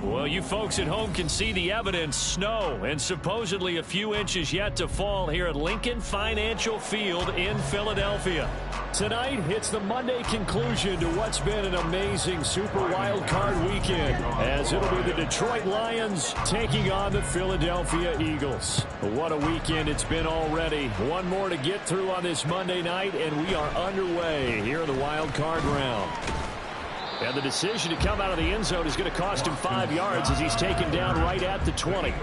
Well, you folks at home can see the evidence. Snow and supposedly a few inches yet to fall here at Lincoln Financial Field in Philadelphia. Tonight, it's the Monday conclusion to what's been an amazing Super Wildcard weekend, as it'll be the Detroit Lions taking on the Philadelphia Eagles. What a weekend it's been already. One more to get through on this Monday night, and we are underway here in the Wildcard round. And the decision to come out of the end zone is going to cost him 5 yards as he's taken down right at the 20.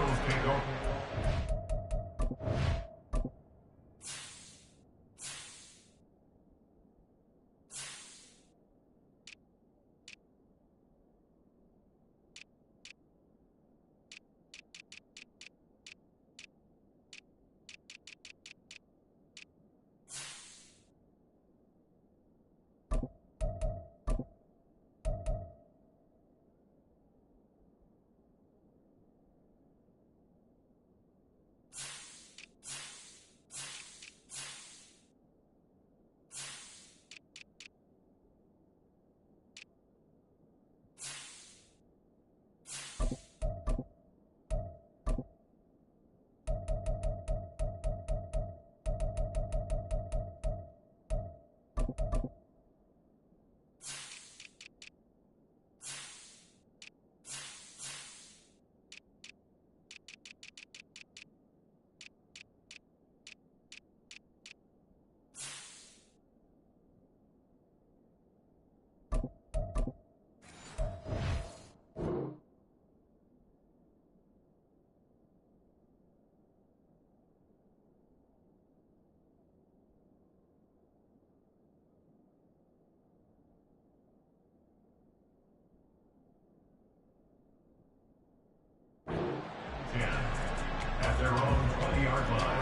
At their own 20-yard line.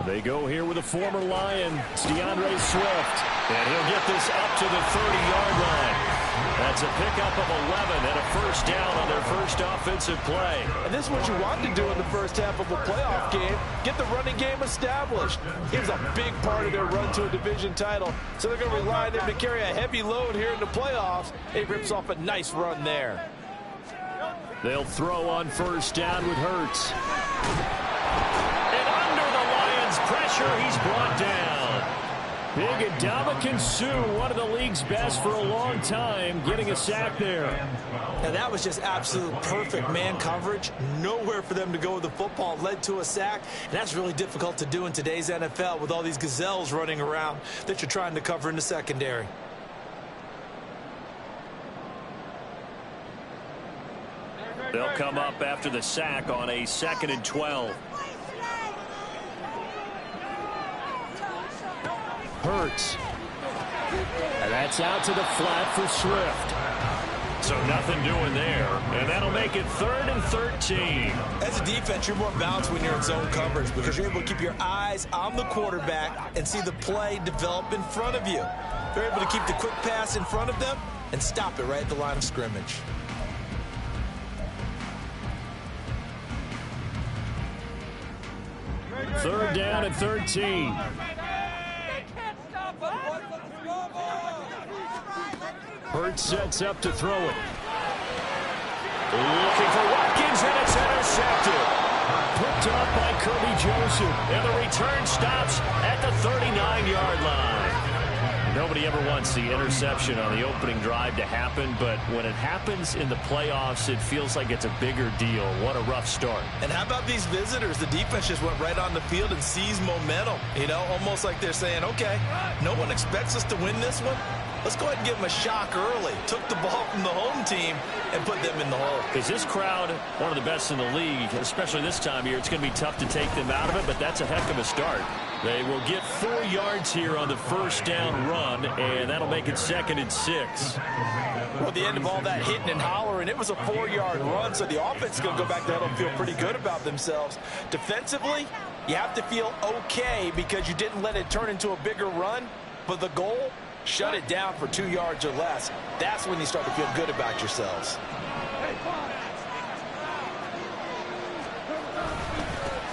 They go here with a former Lion, DeAndre Swift, and he'll get this up to the 30-yard line. That's a pickup of 11 and a first down on their first offensive play. And this is what you want to do in the first half of a playoff game. Get the running game established. It was a big part of their run to a division title. So they're going to rely on him to carry a heavy load here in the playoffs. He rips off a nice run there. They'll throw on first down with Hurts. And under the Lions' pressure, he's brought down. Big Ndamukong Suh, one of the league's best for a long time, getting a sack there. Now that was just absolute perfect man coverage. Nowhere for them to go with the football. Led to a sack. And that's really difficult to do in today's NFL with all these gazelles running around that you're trying to cover in the secondary. They'll come up after the sack on a 2nd and 12. Hurts. And that's out to the flat for Swift. So nothing doing there. And that'll make it 3rd and 13. As a defense, you're more balanced when you're in zone coverage because you're able to keep your eyes on the quarterback and see the play develop in front of you. They're able to keep the quick pass in front of them and stop it right at the line of scrimmage. Third down and 13. Hurts sets up to throw it. Looking for Watkins, and it's intercepted. Picked up by Kirby Joseph, and the return stops at the 39-yard line. Nobody ever wants the interception on the opening drive to happen, but when it happens in the playoffs, it feels like it's a bigger deal. What a rough start. And how about these visitors? The defense just went right on the field and seized momentum. You know, almost like they're saying, okay, no one expects us to win this one. Let's go ahead and give them a shock early. Took the ball from the home team and put them in the hole. Is this crowd one of the best in the league, especially this time of year? It's going to be tough to take them out of it, but that's a heck of a start. They will get 4 yards here on the first down run, and that'll make it 2nd and 6. Well, at the end of all that hitting and hollering, it was a 4-yard run, so the offense is going to go back there and feel pretty good about themselves. Defensively, you have to feel okay because you didn't let it turn into a bigger run, but the goal Shut it down for 2 yards or less. That's when you start to feel good about yourselves.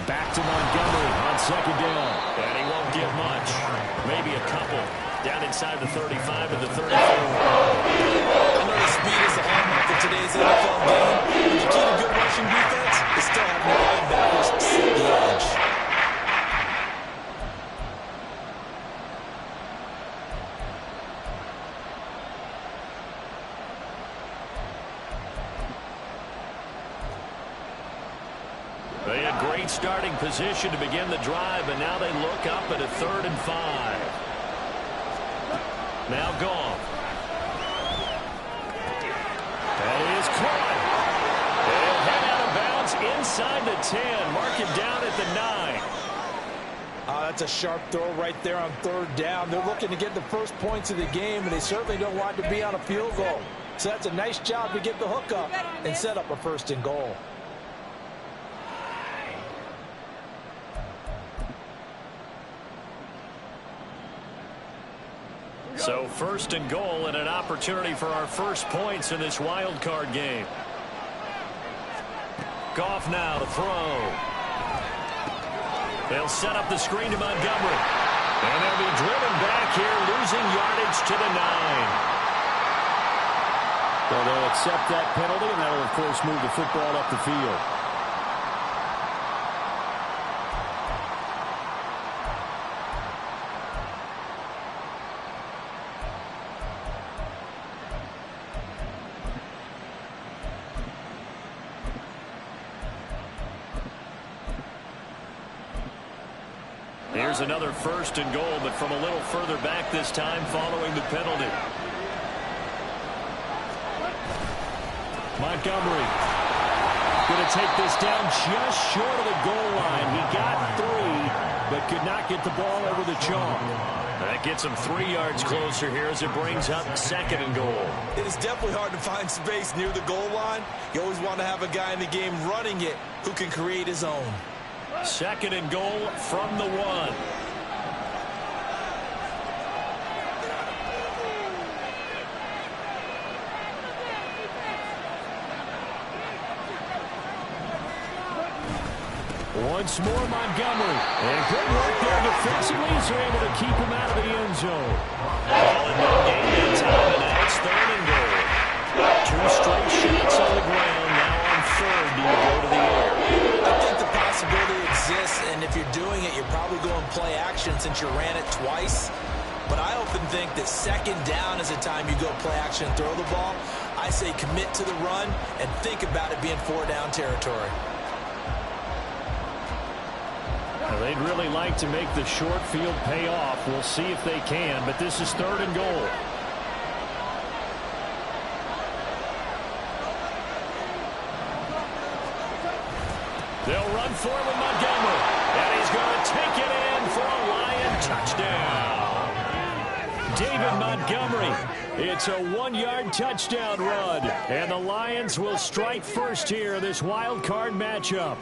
Back to Montgomery on second down. And he won't get much. Maybe a couple. Down inside the 35 and the 34. I know the speed is the hallmark of today's NFL game. But the key to good rushing defense is still having the linebackers set the edge. They had great starting position to begin the drive, and now they look up at a 3rd and 5. Now Goff. That is caught. They'll head out of bounds inside the 10. Mark him down at the 9. That's a sharp throw right there on 3rd down. They're looking to get the first points of the game, and they certainly don't want to be on a field goal. So that's a nice job to get the hook up and set up a 1st and goal. So 1st and goal and an opportunity for our first points in this wild card game. Goff now to throw. They'll set up the screen to Montgomery. And they'll be driven back here, losing yardage to the 9. Well, they'll accept that penalty, and that'll, of course, move the football up the field. Here's another 1st and goal, but from a little further back this time following the penalty. Montgomery going to take this down just short of the goal line. He got 3, but could not get the ball over the chalk. That gets him 3 yards closer here as it brings up 2nd and goal. It is definitely hard to find space near the goal line. You always want to have a guy in the game running it who can create his own. 2nd and goal from the 1. Once more, Montgomery. And good work there defensively as they're able to keep him out of the end zone. Ball in no game that time, and now it's 3rd and goal. 2 straight shots on the ground. Now on 3rd, do you go to the air? I think the possibility exists, and if you're doing it, you're probably going play action since you ran it twice. But I often think that 2nd down is the time you go play action and throw the ball. I say commit to the run and think about it being 4-down territory. Well, they'd really like to make the short field pay off. We'll see if they can, but this is 3rd and goal. They'll run forward with Montgomery, and he's going to take it in for a Lion touchdown. David Montgomery. It's a 1-yard touchdown run, and the Lions will strike first here in this wild card matchup.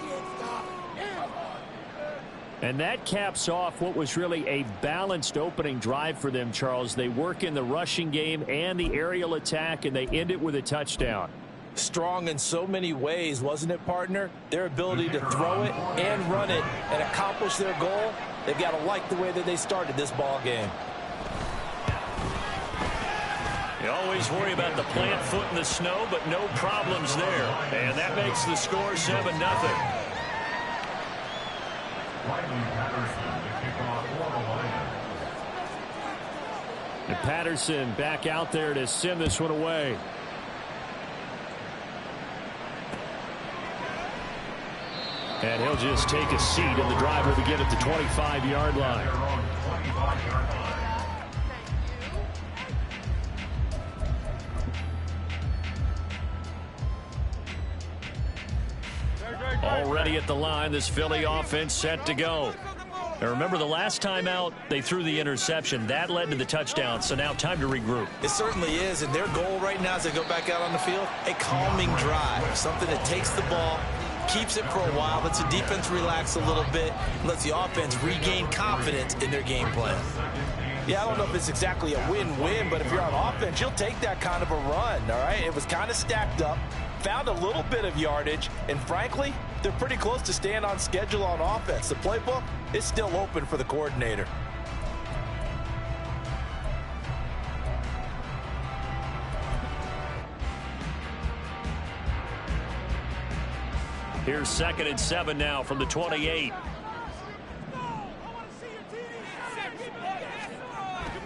And that caps off what was really a balanced opening drive for them, Charles. They work in the rushing game and the aerial attack, and they end it with a touchdown. Strong in so many ways, wasn't it, partner? Their ability to throw it and run it and accomplish their goal, they've got to like the way that they started this ball game. You always worry about the plant foot in the snow, but no problems there. And that makes the score 7-0. And Patterson back out there to send this one away. And he'll just take a seat, and the drive will begin at the 25-yard line. Already at the line, this Philly offense set to go. Now remember, the last time out, they threw the interception. That led to the touchdown, so now time to regroup. It certainly is, and their goal right now as they go back out on the field, a calming drive, something that takes the ball, keeps it for a while, lets the defense relax a little bit, lets the offense regain confidence in their game plan. Yeah, I don't know if it's exactly a win-win, but if you're on offense, you'll take that kind of a run, all right? It was kind of stacked up, found a little bit of yardage, and frankly, they're pretty close to staying on schedule on offense. The playbook is still open for the coordinator. Here's 2nd and 7 now from the 28.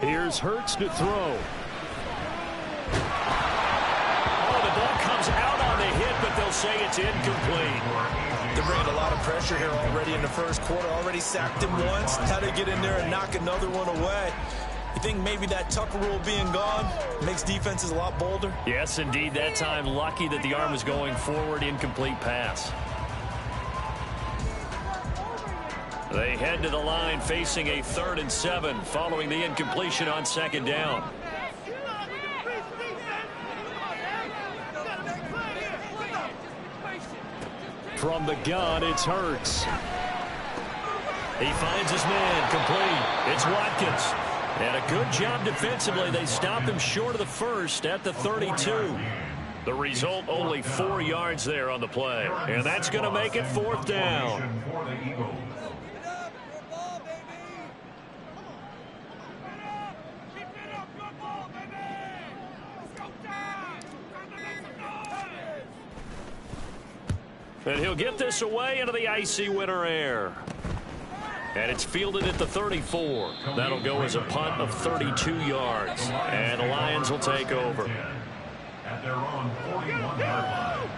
Here's Hurts to throw. Oh, the ball comes out on the hit, but they'll say it's incomplete. They're bringing a lot of pressure here already in the first quarter. Already sacked him once. How to get in there and knock another one away. You think maybe that Tucker rule being gone makes defenses a lot bolder? Yes, indeed. That time, lucky that the arm is going forward. Incomplete pass. They head to the line facing a 3rd and 7 following the incompletion on 2nd down. From the gun, it's Hurts. He finds his man, complete. It's Watkins. And a good job defensively. They stopped him short of the first at the 32. The result, only 4 yards there on the play. And that's going to make it 4th down. And he'll get this away into the icy winter air. And it's fielded at the 34. That'll go as a punt of 32 yards. And the Lions will take over. At their own 41-yard line.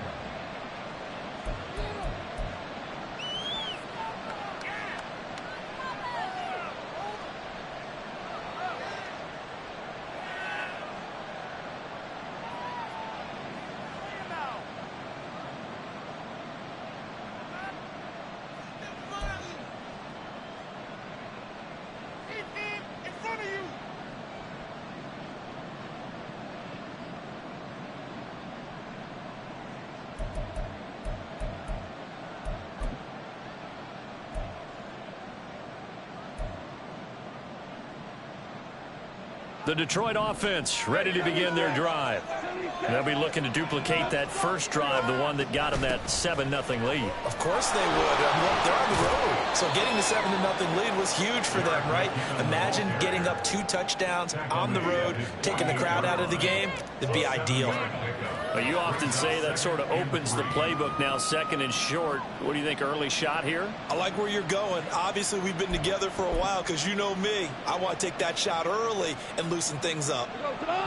The Detroit offense ready to begin their drive. They'll be looking to duplicate that first drive, the one that got them that 7-0 lead. Of course they would. They're on the road. So getting the 7-0 lead was huge for them, right? Imagine getting up 2 touchdowns on the road, taking the crowd out of the game. It'd be ideal. Well, you often say that sort of opens the playbook now, 2nd and short. What do you think, early shot here? I like where you're going. Obviously, we've been together for a while because you know me. I want to take that shot early and loosen things up.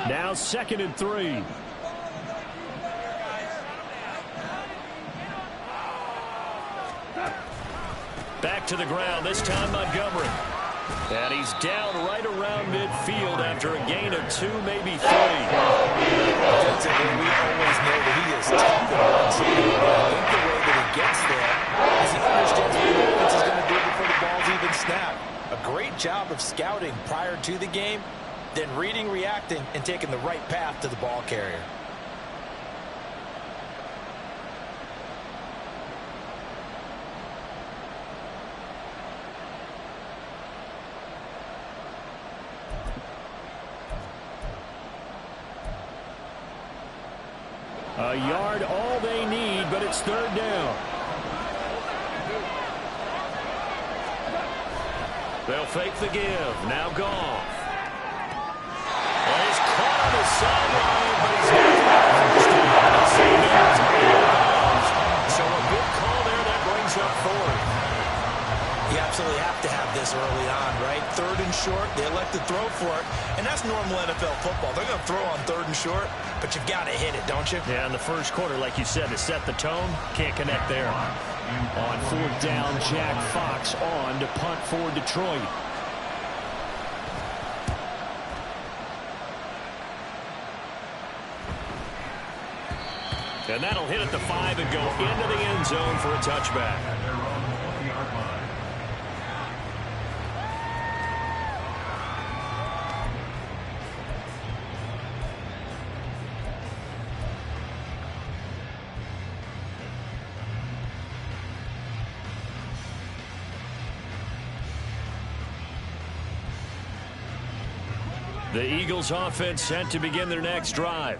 Now 2nd and 3. Back to the ground, this time Montgomery. And he's down right around midfield after a gain of 2, maybe 3. Defensively, we always know that he is tough and runs. I think the way that he gets there is he understands what the offense is going to do before the ball's even snapped. A great job of scouting prior to the game, then reading, reacting, and taking the right path to the ball carrier. A yard, all they need, but it's 3rd down. They'll fake the give. Now Goff. And he's caught on the sideline, but he's not. So a good call there that brings up 4th. You absolutely have to have this early on, right? 3rd and short, they elect to throw for it, and that's normal NFL football. They're going to throw on 3rd and short, but you've got to hit it, don't you? Yeah, in the first quarter, like you said, to set the tone, can't connect there. On 4th down, Jack Fox on to punt for Detroit. And that'll hit at the 5 and go into the end zone for a touchback. At their own 40-yard line. The Eagles offense set to begin their next drive.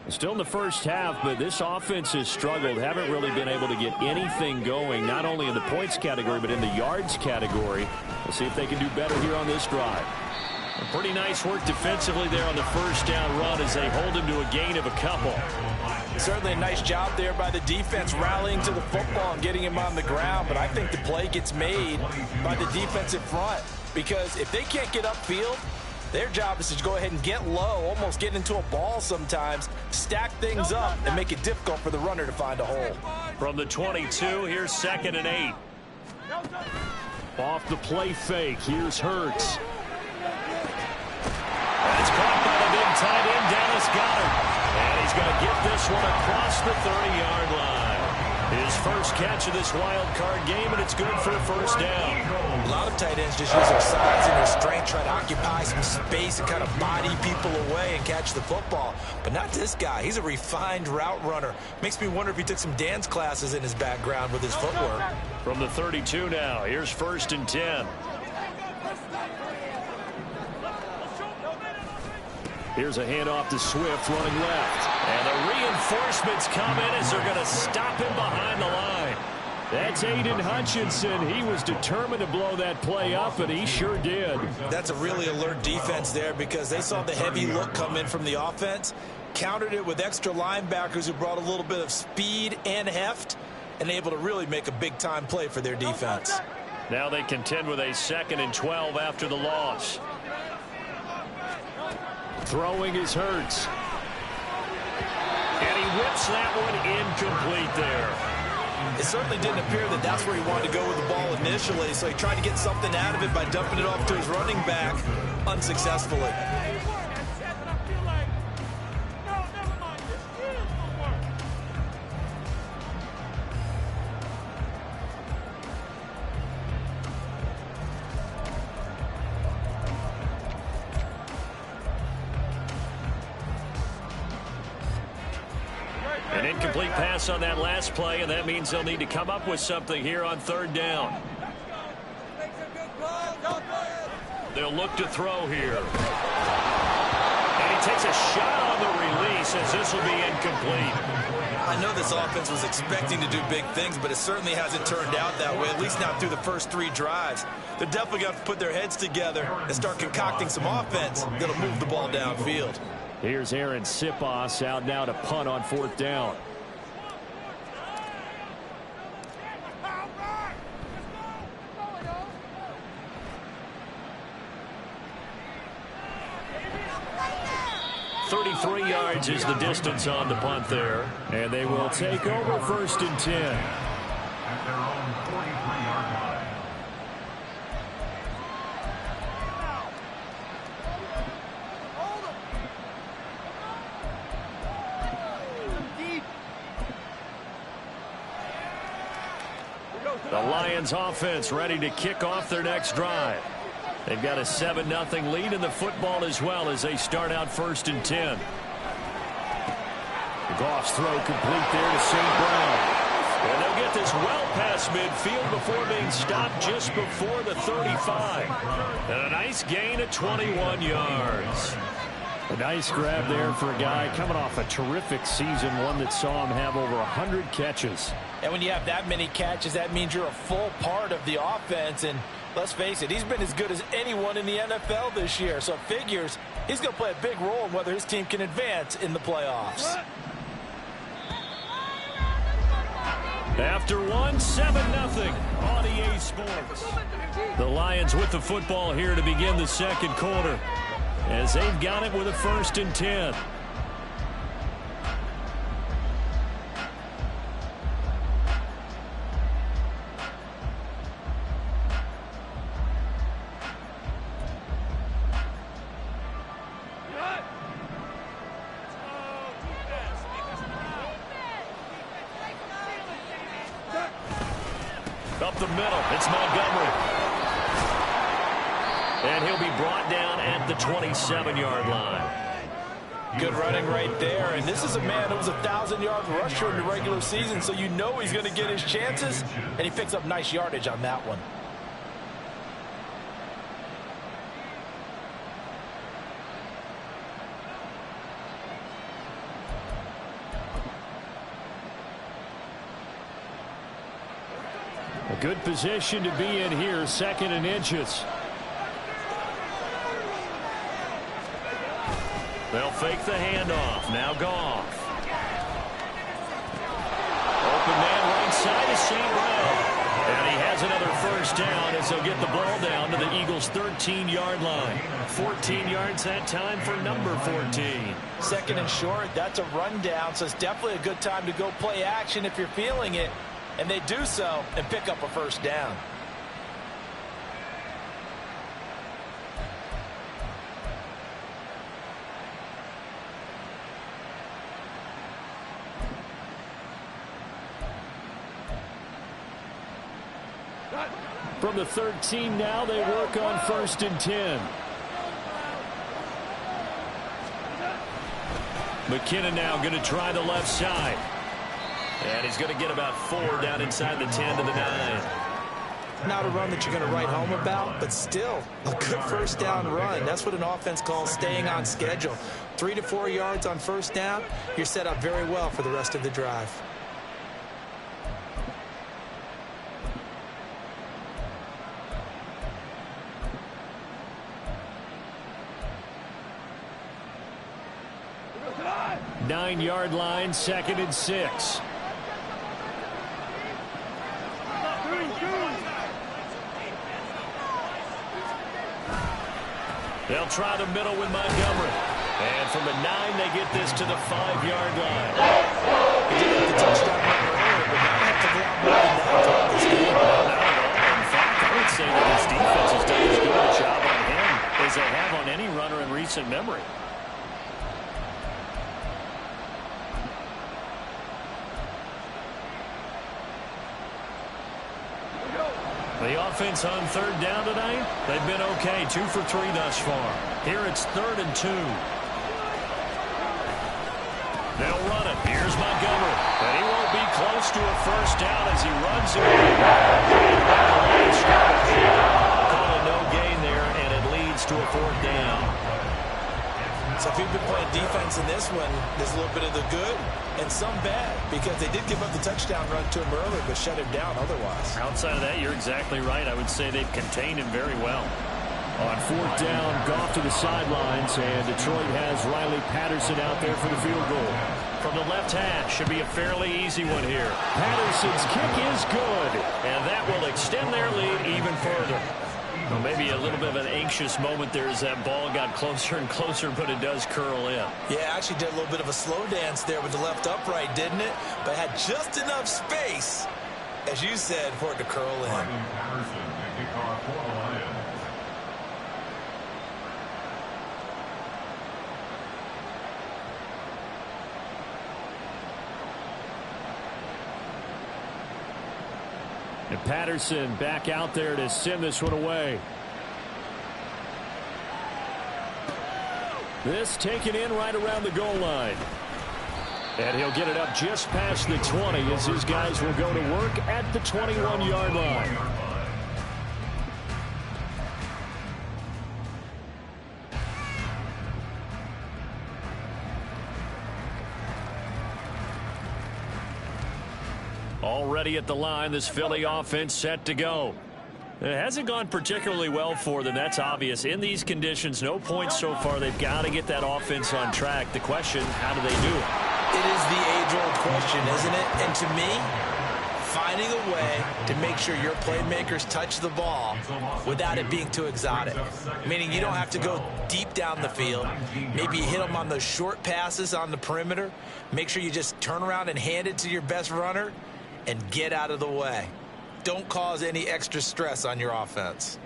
Still in the first half, but this offense has struggled. Haven't really been able to get anything going, not only in the points category, but in the yards category. We'll see if they can do better here on this drive. Pretty nice work defensively there on the first down run as they hold him to a gain of a couple. Certainly a nice job there by the defense rallying to the football and getting him on the ground, but I think the play gets made by the defensive front because if they can't get upfield, their job is to go ahead and get low, almost get into a ball sometimes, stack things up, and make it difficult for the runner to find a hole. From the 22, here's 2nd and 8. Off the play fake, here's Hurts. That's caught by the big tight end, Dallas Goedert. And he's going to get this one across the 30-yard line. His first catch of this wild card game, and it's good for a first down. A lot of tight ends just use their size and their strength, try to occupy some space and kind of body people away and catch the football. But not this guy. He's a refined route runner. Makes me wonder if he took some dance classes in his background with his footwork. From the 32 now, here's 1st and 10. Here's a handoff to Swift running left. And the reinforcements come in as they're going to stop him behind the line. That's Aiden Hutchinson. He was determined to blow that play up, and he sure did. That's a really alert defense there because they saw the heavy look come in from the offense, countered it with extra linebackers who brought a little bit of speed and heft, and able to really make a big-time play for their defense. Now they contend with a 2nd and 12 after the loss. Throwing is Hurts. And he whips that one incomplete there. It certainly didn't appear that that's where he wanted to go with the ball initially, so he tried to get something out of it by dumping it off to his running back unsuccessfully. 'An incomplete pass on that last play, and that means they'll need to come up with something here on 3rd down. They'll look to throw here. And he takes a shot on the release as this will be incomplete. I know this offense was expecting to do big things, but it certainly hasn't turned out that way, at least not through the first 3 drives. They're definitely going to put their heads together and start concocting some offense that'll move the ball downfield. Here's Aaron Sipos out now to punt on 4th down. .33 yards is the distance on the punt there. And they will take over 1st and 10. At their own 43-yard line. The Lions offense ready to kick off their next drive. They've got a 7-0 lead in the football as well as they start out 1st and 10. Goff's throw complete there to St. Brown. And they'll get this well past midfield before being stopped just before the 35. And a nice gain of 21 yards. A nice grab there for a guy coming off a terrific season, one that saw him have over 100 catches. And when you have that many catches, that means you're a full part of the offense. And let's face it, he's been as good as anyone in the NFL this year. So it figures he's going to play a big role in whether his team can advance in the playoffs. After one, 7-0 on EA Sports. The Lions with the football here to begin the 2nd quarter, as they've got it with a 1st and 10. Up the middle, it's Montgomery. And he'll be brought down at the 27-yard line. Good running right there. And this is a man who was a 1,000-yard rusher in the regular season, so you know he's going to get his chances. And he picks up nice yardage on that one. A good position to be in here, 2nd and inches. They'll fake the handoff. Now Goff. Open man right side is St. Brown. And he has another first down as they'll get the ball down to the Eagles' 13-yard line. 14 yards that time for number 14. 2nd and short, that's a rundown, so it's definitely a good time to go play action if you're feeling it. And they do so and pick up a first down. From the 13 now, they work on 1st and 10. McKinnon now going to try the left side. And he's going to get about 4 down inside the 10 to the 9. Not a run that you're going to write home about, but still a good first down run. That's what an offense calls staying on schedule. 3 to 4 yards on first down, you're set up very well for the rest of the drive. Nine-yard line, 2nd and 6. They'll try the middle with Montgomery. And from the 9, they get this to the 5-yard line. He did get the touchdown earlier, but now have to go out more than that throughout this game. Not at all. In fact, I would say that his defense has done as good a job on him as they have on any runner in recent memory. The offense on 3rd down tonight, they've been okay. 2 for 3 thus far. Here it's 3rd and 2. They'll run it. Here's Montgomery. But he won't be close to a first down as he runs away. Call a no gain there, and it leads to a 4th down. So if you've been playing defense in this one, there's a little bit of the good and some bad, because they did give up the touchdown run to him earlier, but shut him down otherwise. Outside of that, you're exactly right. I would say they've contained him very well. On 4th down, Goff to the sidelines, and Detroit has Riley Patterson out there for the field goal. From the left hash, should be a fairly easy one here. Patterson's kick is good, and that will extend their lead even further. Well, maybe a little bit of an anxious moment there as that ball got closer and closer, but it does curl in. Yeah, actually did a little bit of a slow dance there with the left upright, didn't it? But had just enough space, as you said, for it to curl in. And Patterson back out there to send this one away. This taken in right around the goal line. And he'll get it up just past the 20 as his guys will go to work at the 21-yard line. Already at the line, this Philly offense set to go. It hasn't gone particularly well for them, that's obvious. In these conditions, no points so far. They've got to get that offense on track. The question, how do they do it? It is the age-old question, isn't it? And to me, finding a way to make sure your playmakers touch the ball without it being too exotic. Meaning you don't have to go deep down the field. Maybe you hit them on those short passes on the perimeter. Make sure you just turn around and hand it to your best runner and get out of the way. Don't cause any extra stress on your offense.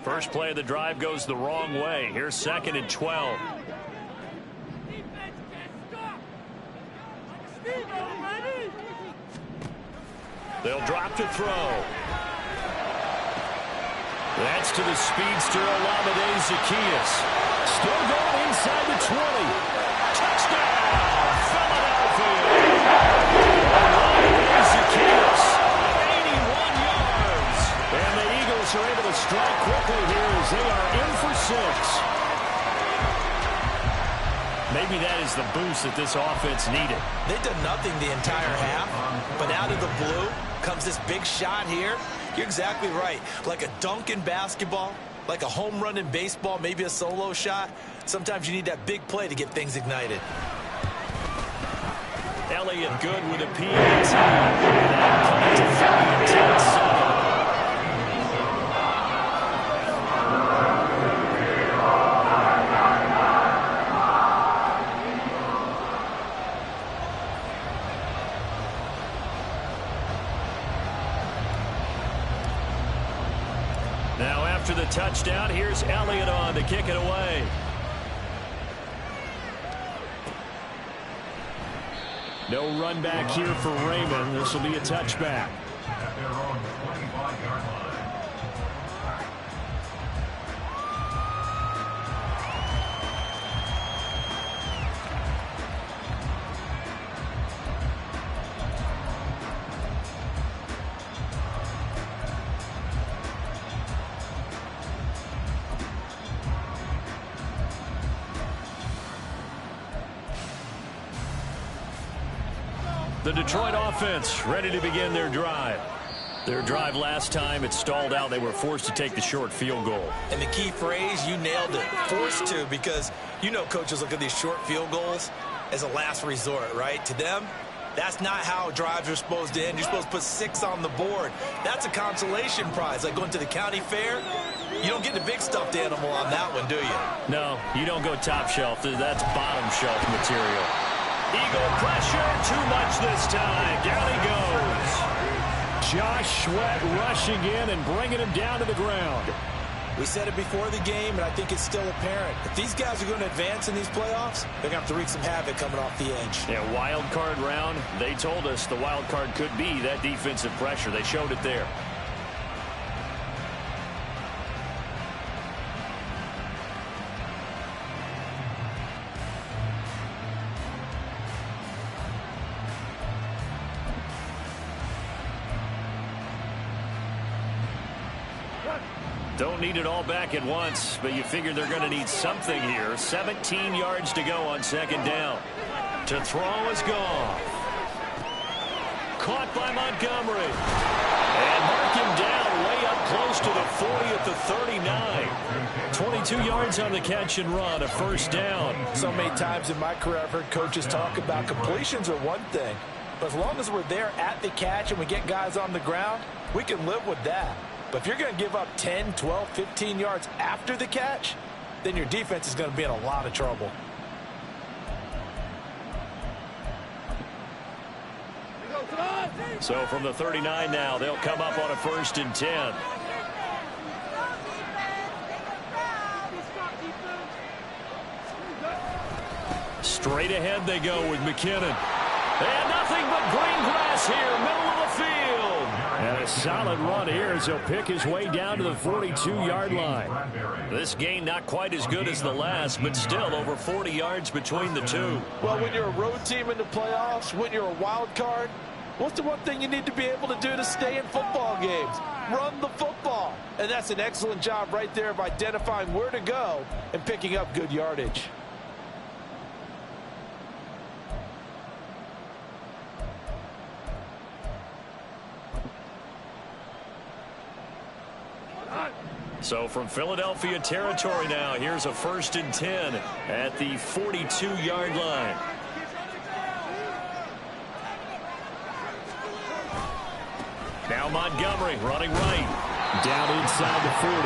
First play of the drive goes the wrong way. Here's 2nd and 12. They'll drop to throw. That's to the speedster Olamide Zaccheaus. Still going inside the 20. Touchdown, Philadelphia. Olamide Zaccheaus, 81 yards. And the Eagles are able to strike quickly here as they are in for 6. Maybe that is the boost that this offense needed. They've done nothing the entire half, but out of the blue comes this big shot here. You're exactly right. Like a dunk in basketball, like a home run in baseball, maybe a solo shot. Sometimes you need that big play to get things ignited. Elliott good with a PAT. That cut to 10-7. Now after the touchdown, here's Elliott on to kick it away. No run back here for Raymond. This will be a touchback. At their own 25-yard line. The Detroit offense ready to begin their drive. Their drive last time, it stalled out. They were forced to take the short field goal. And the key phrase, you nailed it, forced to, because you know coaches look at these short field goals as a last resort, right? To them, that's not how drives are supposed to end. You're supposed to put 6 on the board. That's a consolation prize, like going to the county fair. You don't get the big stuffed animal on that one, do you? No, you don't go top shelf. That's bottom shelf material. Eagle pressure, too much this time. Down he goes. Josh Sweat rushing in and bringing him down to the ground. We said it before the game, and I think it's still apparent. If these guys are going to advance in these playoffs, they're going to have to wreak some havoc coming off the edge. Yeah, wild card round. They told us the wild card could be that defensive pressure. They showed it there. Don't need it all back at once, but you figure they're going to need something here. 17 yards to go on second down. To throw is Goff. Caught by Montgomery. And mark him down way up close to the 40 at the 39. 22 yards on the catch and run, a first down. So many times in my career I've heard coaches talk about completions are one thing, but as long as we're there at the catch and we get guys on the ground, we can live with that. But if you're going to give up 10, 12, 15 yards after the catch, then your defense is going to be in a lot of trouble. So from the 39 now, they'll come up on a 1st and 10. Straight ahead they go with McKinnon. And nothing but green grass here, middle of the field. And a solid run here as he'll pick his way down to the 42-yard line. This game not quite as good as the last, but still over 40 yards between the two. Well, when you're a road team in the playoffs, when you're a wild card, what's the one thing you need to be able to do to stay in football games? Run the football. And that's an excellent job right there of identifying where to go and picking up good yardage. So from Philadelphia territory now, here's a 1st and 10 at the 42-yard line. Now Montgomery running right. Down inside the 40.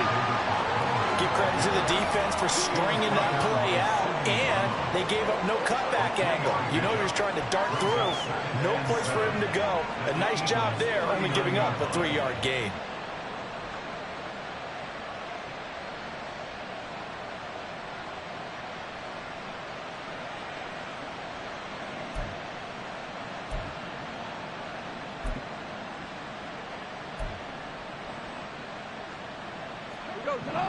Give credit to the defense for stringing that play out, and they gave up no cutback angle. You know he was trying to dart through. No place for him to go. A nice job there, only giving up a 3-yard gain.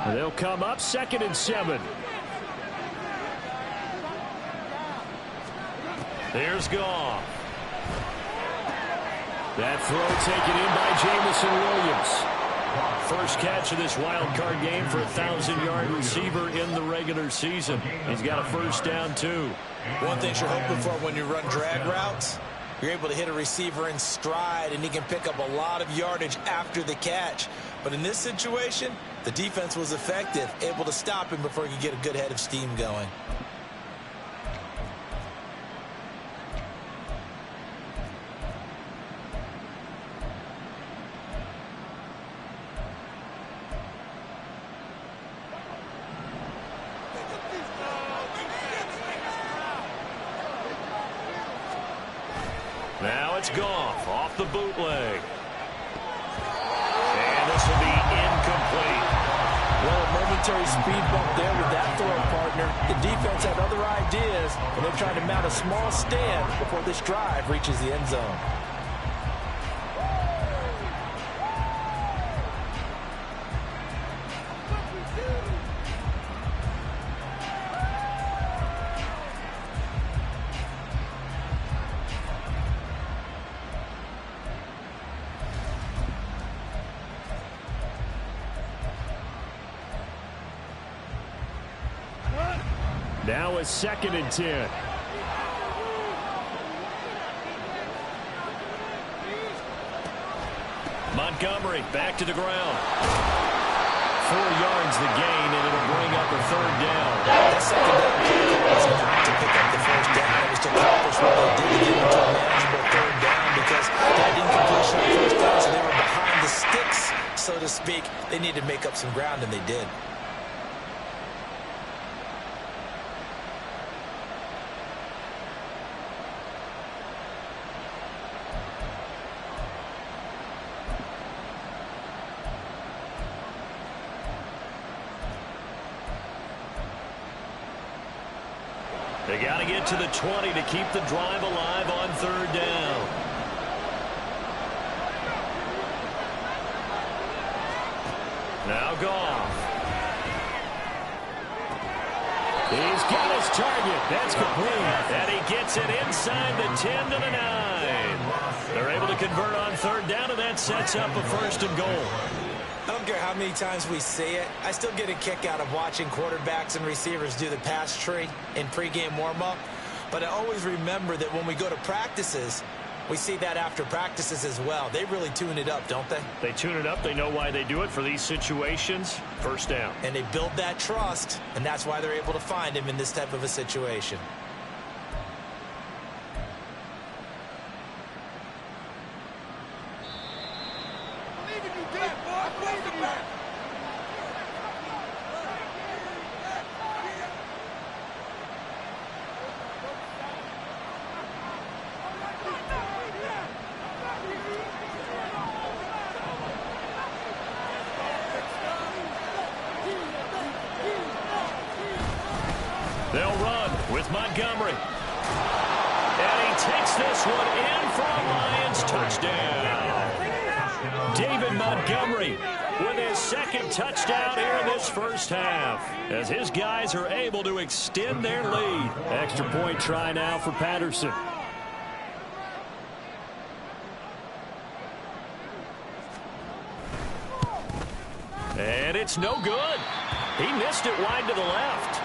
They'll come up 2nd and 7. There's Goff. That throw taken in by Jamison Williams. first catch of this wild card game for a 1,000-yard receiver in the regular season. He's got a first down, too. One thing you're hoping for when you run drag routes, you're able to hit a receiver in stride, and he can pick up a lot of yardage after the catch. But in this situation, the defense was effective, able to stop him before he could get a good head of steam going. Now it's Goff off the bootleg. And this will be incomplete. Well, a momentary speed bump there with that throw, partner. The defense had other ideas, and they're trying to mount a small stand before this drive reaches the end zone. Now it's 2nd and 10. Montgomery back to the ground. 4 yards the gain, and it'll bring up a 3rd down. That second down was not to pick up the first down. It was to accomplish what they did to get into a manageable 3rd down because that incompletion on first down, so they were behind the sticks, so to speak. They needed to make up some ground, and they did. They got to get to the 20 to keep the drive alive on 3rd down. Now Goff. He's got his target. That's complete. And he gets it inside the 10 to the 9. They're able to convert on 3rd down, and that sets up a 1st and goal. I don't care how many times we see it. I still get a kick out of watching quarterbacks and receivers do the pass tree in pregame warm-up. But I always remember that when we go to practices, we see that after practices as well. They really tune it up, don't they? They tune it up. They know why they do it for these situations. 1st down. And they build that trust, and that's why they're able to find him in this type of a situation. They'll run with Montgomery. And he takes this one in for a Lions touchdown. David Montgomery with his 2nd touchdown here in this first half, as his guys are able to extend their lead. Extra point try now for Patterson. And it's no good. He missed it wide to the left.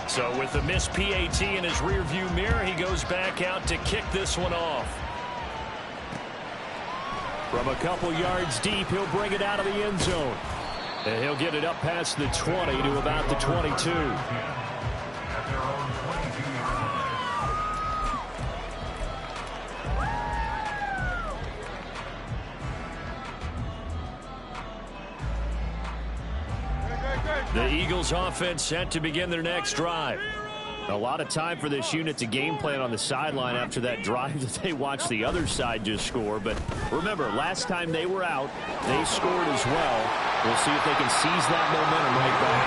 So with the missed PAT in his rearview mirror, he goes back out to kick this one off. From a couple yards deep, he'll bring it out of the end zone. And he'll get it up past the 20 to about the 22. The Eagles offense set to begin their next drive. A lot of time for this unit to game plan on the sideline after that drive that they watched the other side just score. But remember, last time they were out, they scored as well. We'll see if they can seize that momentum right back.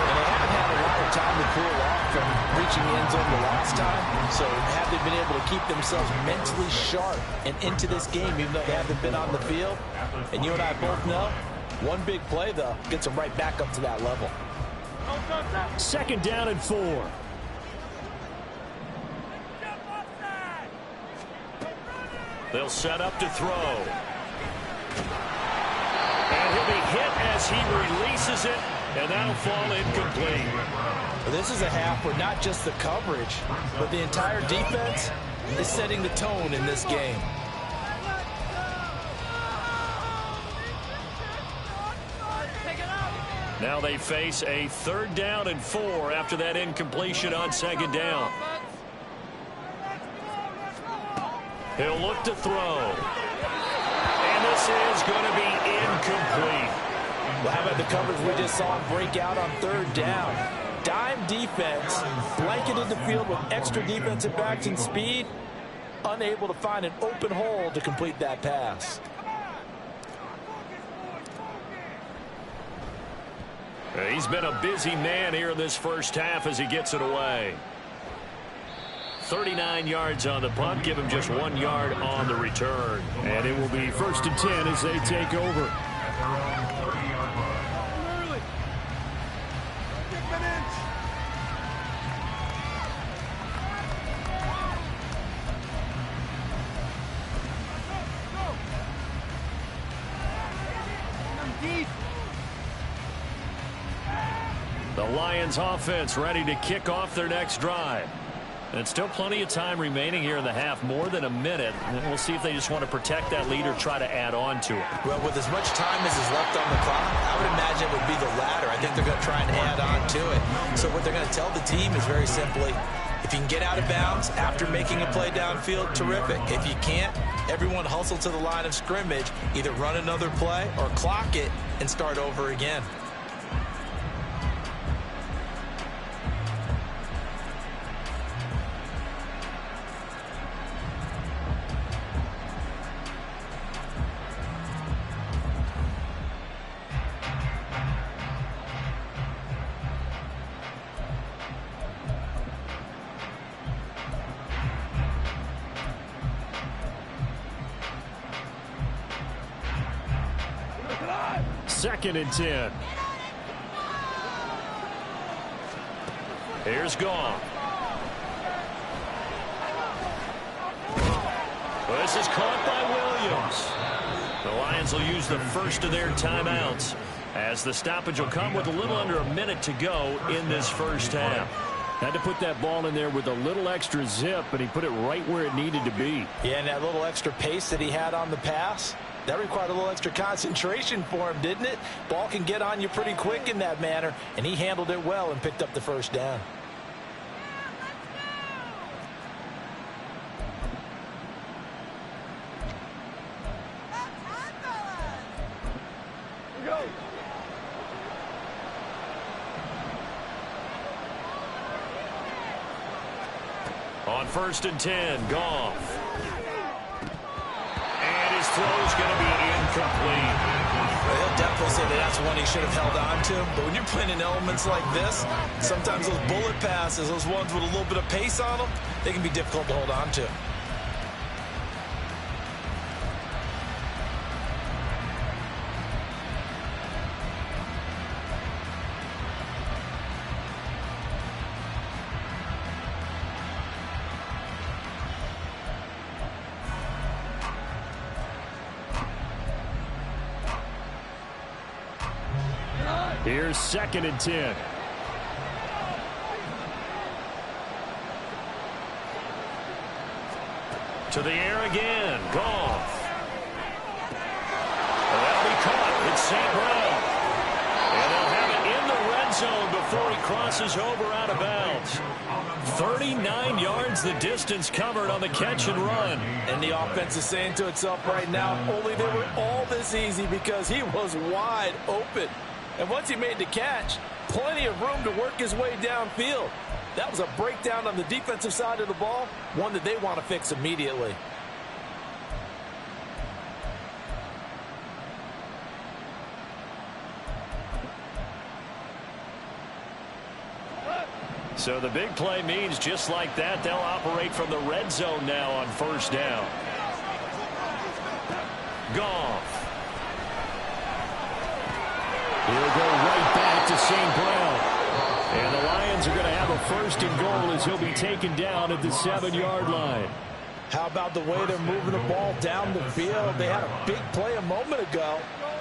And they haven't had a lot of time to cool off from reaching the end zone the last time. So have they been able to keep themselves mentally sharp and into this game, even though they haven't been on the field? And you and I both know, one big play, though, gets them right back up to that level. 2nd down and 4. They'll set up to throw. And he'll be hit as he releases it, and that'll fall incomplete. This is a half where not just the coverage, but the entire defense is setting the tone in this game. Now they face a 3rd down and 4 after that incompletion on 2nd down. He'll look to throw. And this is going to be incomplete. Well, how about the coverage we just saw him break out on 3rd down? Dime defense, blanketed the field with extra defensive backs and speed, unable to find an open hole to complete that pass. He's been a busy man here in this first half as he gets it away. 39 yards on the punt, give him just 1 yard on the return. And it will be 1st and 10 as they take over. The Lions offense ready to kick off their next drive. And still plenty of time remaining here in the half, more than a minute. And we'll see if they just want to protect that lead or try to add on to it. Well, with as much time as is left on the clock, I would imagine it would be the latter. I think they're going to try and add on to it. So what they're going to tell the team is very simply, if you can get out of bounds after making a play downfield, terrific. If you can't, everyone hustle to the line of scrimmage, either run another play or clock it and start over again. Second and 10. Here's Goff. Well, this is caught by Williams. The Lions will use the first of their timeouts as the stoppage will come with a little under a minute to go in this first half. Had to put that ball in there with a little extra zip, and he put it right where it needed to be. Yeah, and that little extra pace that he had on the pass, that required a little extra concentration for him, didn't it? Ball can get on you pretty quick in that manner, and he handled it well and picked up the first down. On 1st and 10, Goff. And his throw's going to be incomplete. Well, he'll definitely say that that's one he should have held on to. But when you're playing in elements like this, sometimes those bullet passes, those ones with a little bit of pace on them, they can be difficult to hold on to. Here's 2nd and 10. To the air again. Goff. That'll be caught. It's St. Brown. And they'll have it in the red zone before he crosses over out of bounds. 39 yards the distance covered on the catch and run. And the offense is saying to itself right now, only they were all this easy because he was wide open. And once he made the catch, plenty of room to work his way downfield. That was a breakdown on the defensive side of the ball, one that they want to fix immediately. So the big play means just like that, they'll operate from the red zone now on 1st down. Goff. He'll go right back to St. Brown. And the Lions are going to have a 1st and goal as he'll be taken down at the 7-yard line. How about the way they're moving the ball down the field? They had a big play a moment ago,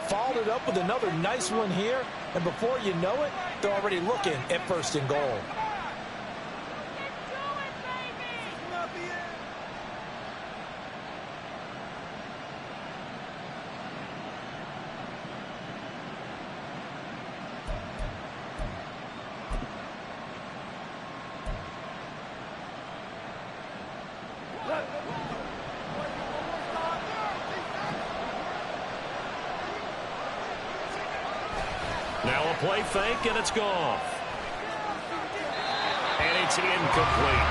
followed it up with another nice one here, and before you know it, they're already looking at 1st and goal. Now a play fake, and it's gone. And it's incomplete.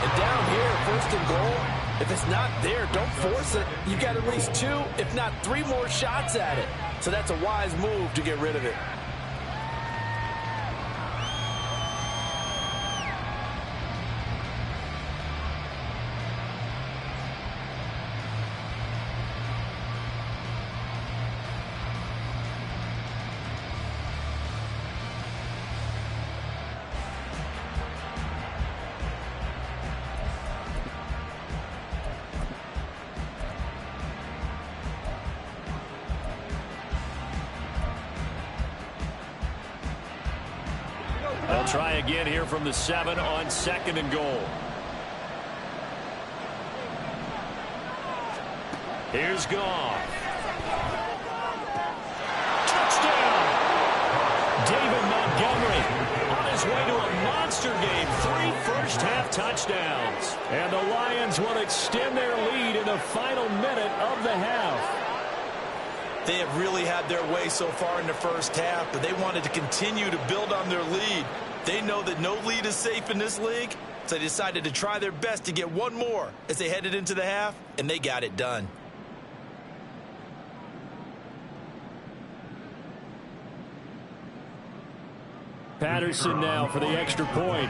And down here, 1st and goal, if it's not there, don't force it. You've got at least 2, if not 3 more shots at it. So that's a wise move to get rid of it. They'll try again here from the 7 on 2nd and goal. Here's Goff. Touchdown! David Montgomery on his way to a monster game. 3 first-half touchdowns. And the Lions will extend their lead in the final minute of the half. They have really had their way so far in the first half, but they wanted to continue to build on their lead. They know that no lead is safe in this league, so they decided to try their best to get one more as they headed into the half, and they got it done. Patterson now for the extra point.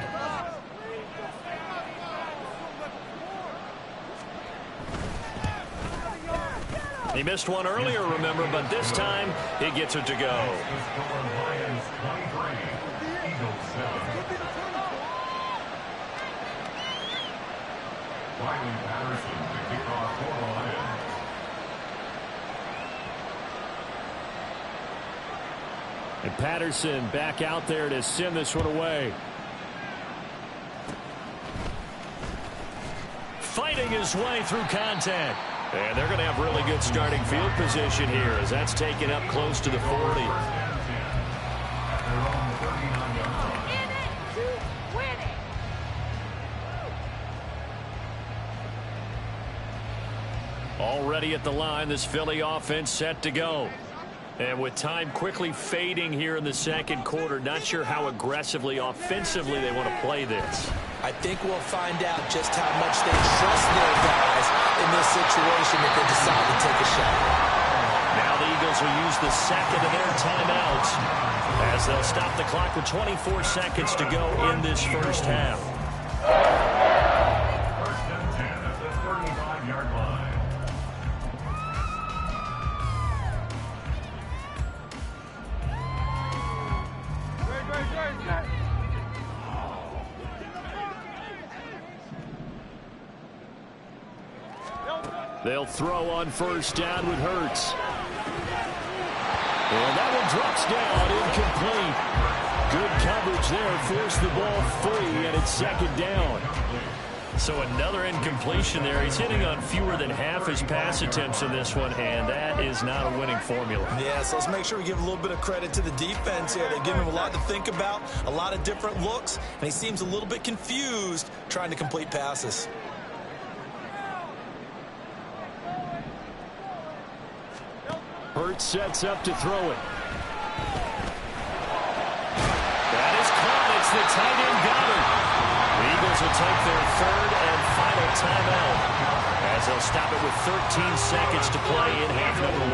He missed one earlier, remember, but this time he gets it to go. Lions 23, Eagles 7. Riley Patterson to kick off for the Lions. And Patterson back out there to send this one away. Fighting his way through contact. And they're going to have really good starting field position here as that's taken up close to the 40. Already at the line, this Philly offense set to go. And with time quickly fading here in the 2nd quarter, not sure how aggressively, offensively they want to play this. I think we'll find out just how much they trust their guys in this situation if they decide to take a shot. Now the Eagles will use the 2nd of their timeouts as they'll stop the clock with 24 seconds to go in this first half. 1st and 10 at the 35-yard line. They'll throw on 1st down with Hurts. And that one drops down, incomplete. Good coverage there, forced the ball free, and it's 2nd down. So another incompletion there. He's hitting on fewer than half his pass attempts in this one, and that is not a winning formula. Yeah, so let's make sure we give a little bit of credit to the defense here. They give him a lot to think about, a lot of different looks, and he seems a little bit confused trying to complete passes. Hurts sets up to throw it. That is caught. It's the tight end Goddard. The Eagles will take their 3rd and final timeout as they'll stop it with 13 seconds to play in half number 1.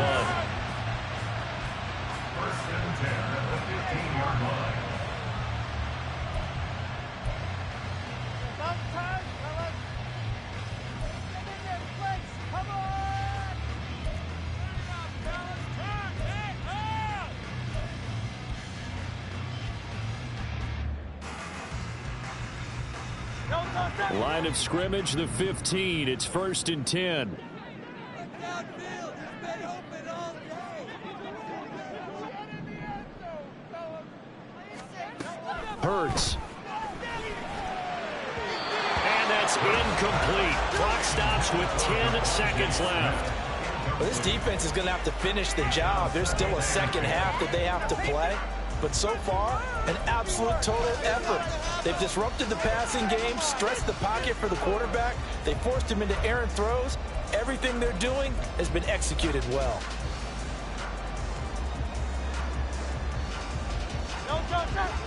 1st and 10 at the 15-yard line. Line of scrimmage, the 15. It's 1st and 10. Hurts. And that's incomplete. Clock stops with 10 seconds left. Well, this defense is going to have to finish the job. There's still a second half that they have to play. But so far, an absolute total effort. They've disrupted the passing game, stressed the pocket for the quarterback. They forced him into errant throws. Everything they're doing has been executed well.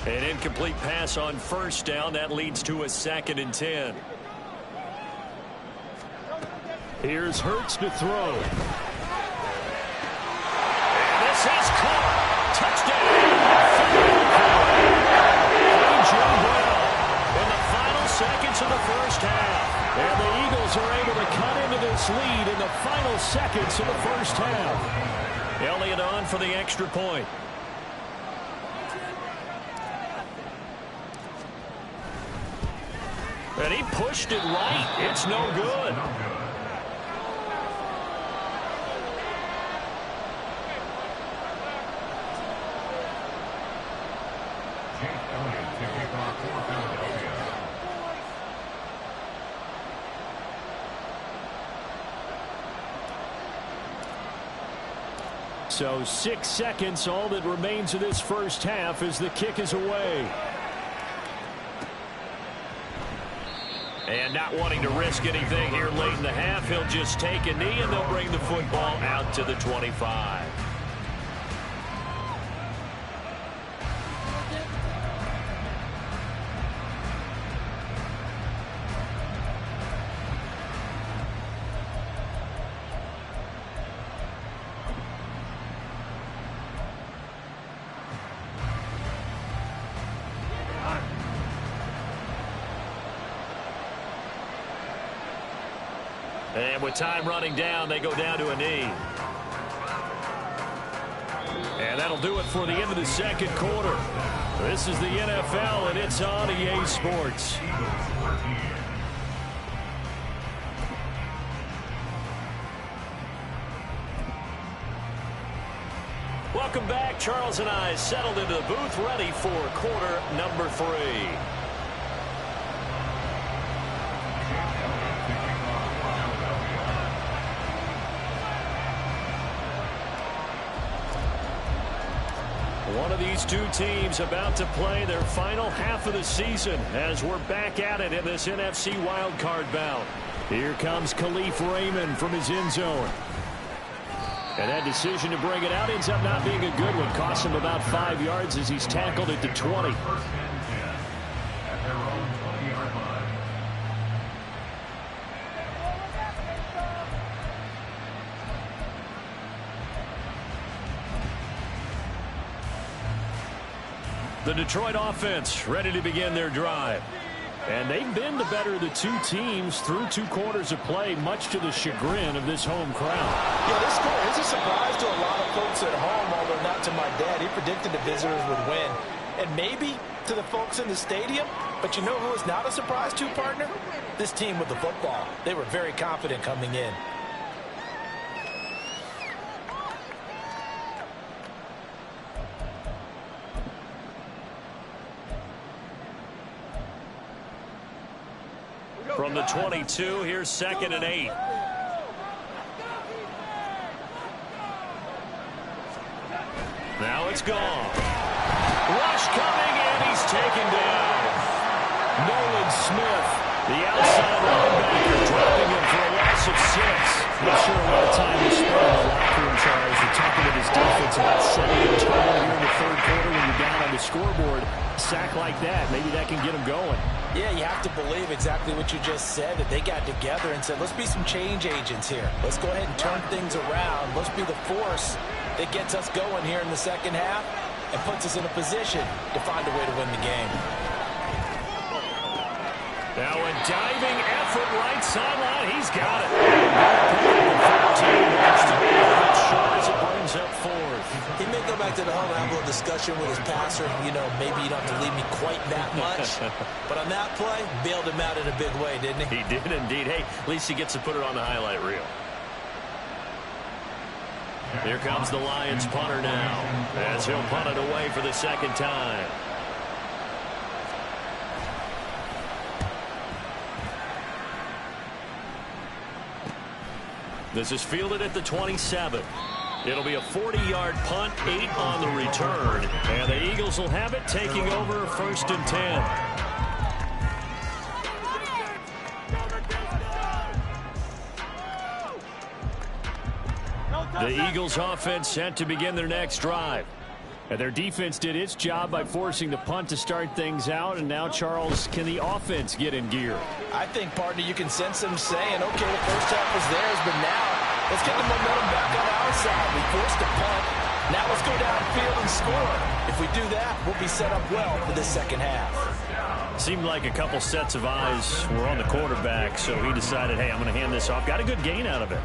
An incomplete pass on 1st down. That leads to a 2nd and 10. Here's Hurts to throw. And this is caught. Touchdown. Joe Brown in the final seconds of the 1st half. And the Eagles are able to cut into this lead in the final seconds of the 1st half. Elliott on for the extra point. And he pushed it right. It's no good. So 6 seconds, all that remains of this 1st half as the kick is away. And not wanting to risk anything here late in the half, he'll just take a knee and they'll bring the football out to the 25. And with time running down, they go down to a knee. And that'll do it for the end of the 2nd quarter. This is the NFL, and it's on EA Sports. Welcome back. Charles and I settled into the booth, ready for quarter number 3. One of these two teams about to play their final half of the season as we're back at it in this NFC Wildcard bout. Here comes Khalif Raymond from his end zone. And that decision to bring it out ends up not being a good one. Costs him about 5 yards as he's tackled at the 20. The Detroit offense ready to begin their drive. And they've been the better of the two teams through 2 quarters of play, much to the chagrin of this home crowd. Yeah, this score is a surprise to a lot of folks at home, although not to my dad. He predicted the visitors would win. And maybe to the folks in the stadium. But you know who is not a surprise to, partner? This team with the football. They were very confident coming in. From the 22, here's 2nd and 8. Now it's gone. Rush coming, and he's taken down. Nolan Smith, the outside linebacker, dropping him for a loss of 6. Not sure a lot of time to spend in the locker room, Charles. You're talking to this defense about setting a tone here in the 3rd quarter when you're down on the scoreboard. Sack like that, maybe that can get them going. Yeah, you have to believe exactly what you just said, that they got together and said, let's be some change agents here. Let's go ahead and turn things around. Let's be the force that gets us going here in the 2nd half and puts us in a position to find a way to win the game. Now a diving effort right sideline. He's got it. 13, short as it brings up 4th. He make a go back to the huddle and have a little discussion with his passer. You know, maybe you don't have to leave me quite that much. But on that play, bailed him out in a big way, didn't he? He did indeed. Hey, at least he gets to put it on the highlight reel. Here comes the Lions punter now, as he'll punt it away for the second time. This is fielded at the 27. It'll be a 40-yard punt, 8 on the return. And the Eagles will have it, taking over 1st and 10. The Eagles offense set to begin their next drive. And their defense did its job by forcing the punt to start things out. And now, Charles, can the offense get in gear? I think, partner, you can sense them saying, okay, the first half was theirs, but now let's get the momentum back on our side. We forced a punt. Now let's go downfield and score. If we do that, we'll be set up well for the second half. Seemed like a couple sets of eyes were on the quarterback, so he decided, hey, I'm going to hand this off. Got a good gain out of it.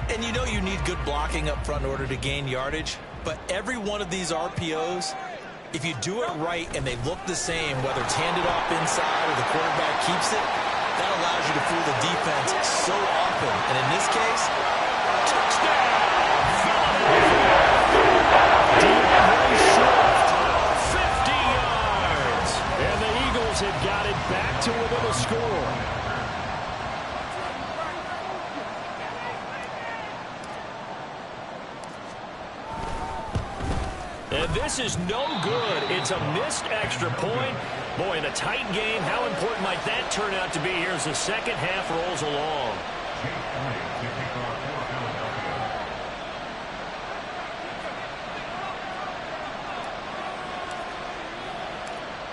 And you know you need good blocking up front in order to gain yardage. But every one of these RPOs, if you do it right and they look the same, whether it's handed off inside or the quarterback keeps it, that allows you to fool the defense so often. And in this case, touchdown! DeAndre Swift, 50 yards. And the Eagles have got it back to within a score. And this is no good. It's a missed extra point. Boy, in a tight game, how important might that turn out to be here as the second half rolls along?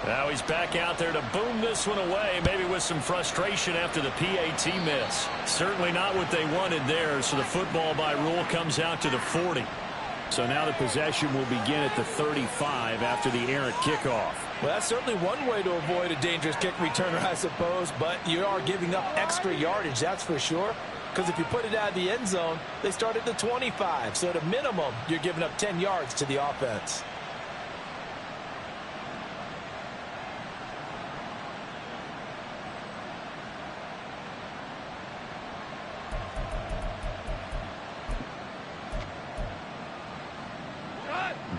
Now he's back out there to boom this one away, maybe with some frustration after the PAT miss. Certainly not what they wanted there, so the football by rule comes out to the 40. So now the possession will begin at the 35 after the errant kickoff. Well, that's certainly one way to avoid a dangerous kick returner, I suppose, but you are giving up extra yardage, that's for sure. Because if you put it out of the end zone, they start at the 25. So at a minimum, you're giving up 10 yards to the offense.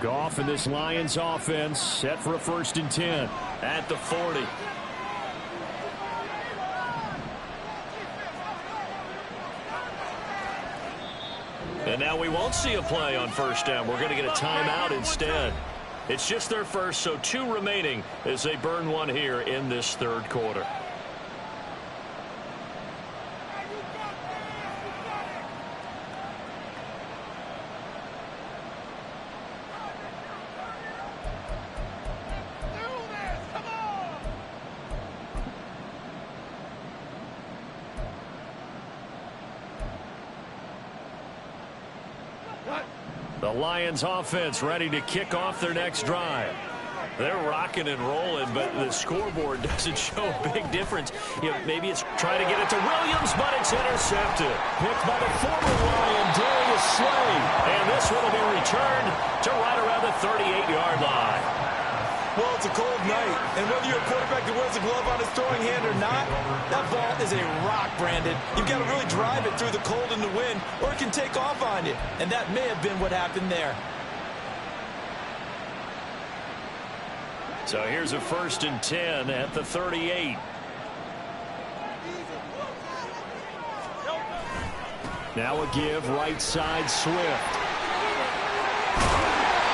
Goff and this Lions offense set for a 1st and 10 at the 40. And now we won't see a play on 1st down. We're going to get a timeout instead. It's just their first, so 2 remaining as they burn one here in this 3rd quarter. The Lions offense ready to kick off their next drive. They're rocking and rolling, but the scoreboard doesn't show a big difference. You know, maybe it's trying to get it to Williams, but it's intercepted. Picked by the former Lion, Darius Slay. And this one will be returned to right around the 38-yard line. Well, it's a cold night, and whether you're a quarterback that wears a glove on his throwing hand or not, that ball is a rock, Brandon. You've got to really drive it through the cold and the wind, or it can take off on you. And that may have been what happened there. So here's a 1st and 10 at the 38. Now a give right side Swift.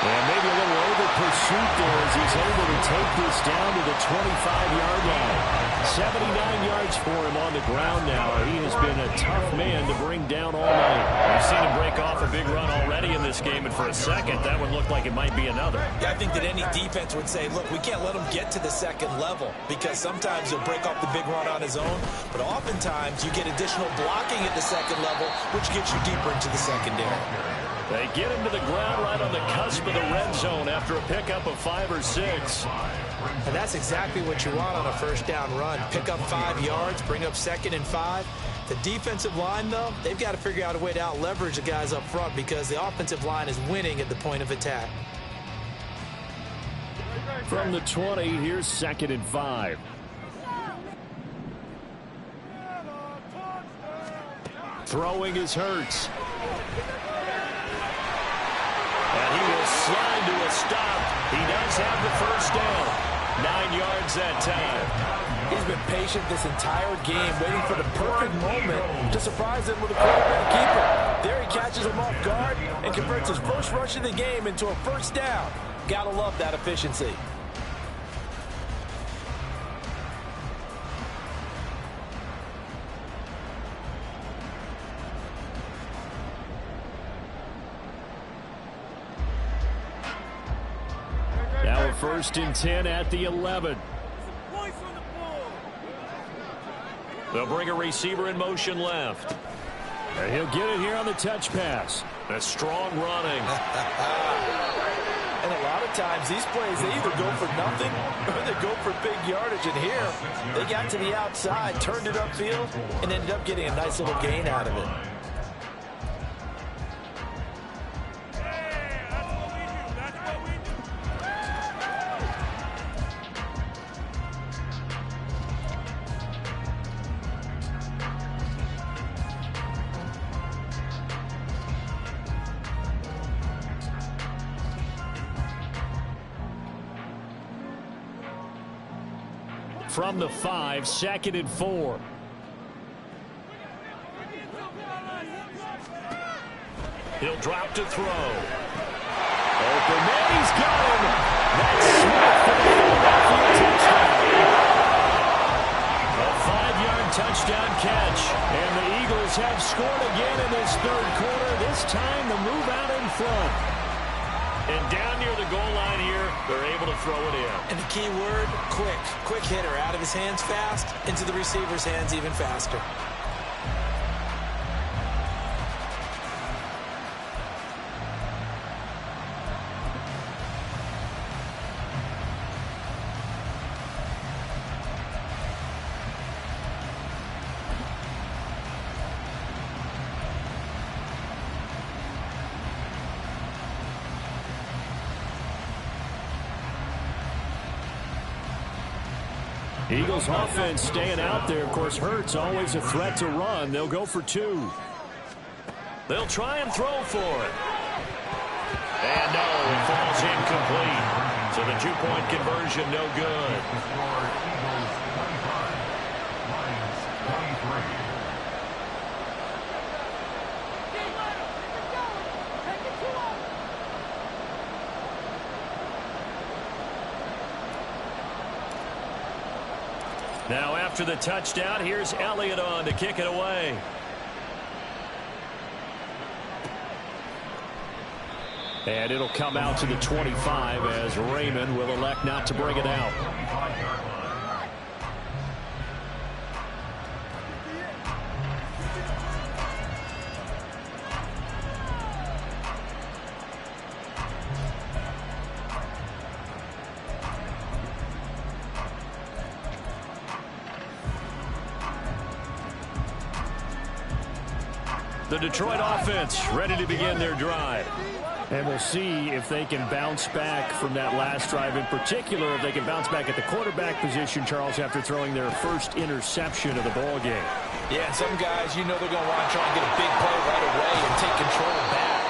And maybe a little over pursuit there as he's able to take this down to the 25-yard line. 79 yards for him on the ground now. He has been a tough man to bring down all night. We've seen him break off a big run already in this game, and for a second, that would look like it might be another. Yeah, I think that any defense would say, look, we can't let him get to the second level because sometimes he'll break off the big run on his own, but oftentimes you get additional blocking at the second level, which gets you deeper into the secondary. They get him to the ground right on the cusp of the red zone after a pickup of 5 or 6. And that's exactly what you want on a 1st down run. Pick up 5 yards, bring up 2nd and 5. The defensive line, though, they've got to figure out a way to out-leverage the guys up front because the offensive line is winning at the point of attack. From the 20, here's 2nd and 5. Throwing is Hurts. And he will slide to a stop. He does have the first down. 9 yards that time. He's been patient this entire game, waiting for the perfect moment to surprise him with a quarterback keeper. There he catches him off guard and converts his first rush of the game into a first down. Gotta love that efficiency. Now a 1st and 10 at the 11. They'll bring a receiver in motion left. And he'll get it here on the touch pass. A strong running. And a lot of times these plays, they either go for nothing or they go for big yardage. And here, they got to the outside, turned it upfield, and ended up getting a nice little gain out of it. From the 5, 2nd and 4. He'll drop to throw. Open man, he's got him. That's Smith for the Philadelphia touchdown. A 5-yard touchdown catch. And the Eagles have scored again in this 3rd quarter. This time the move out in front. And down near the goal line here, they're able to throw it in. And the key word, quick. Quick hitter, out of his hands fast, into the receiver's hands even faster. Eagles offense staying out there. Of course, Hurts always a threat to run. They'll go for 2. They'll try and throw for it. And no, it falls incomplete. So the 2-point conversion no good. Now after the touchdown, here's Elliott on to kick it away. And it'll come out to the 25 as Raymond will elect not to bring it out. The Detroit offense ready to begin their drive. And we'll see if they can bounce back from that last drive. In particular, if they can bounce back at the quarterback position, Charles, after throwing their first interception of the ball game. Yeah, and some guys, you know they're going to want to try and get a big play right away and take control back.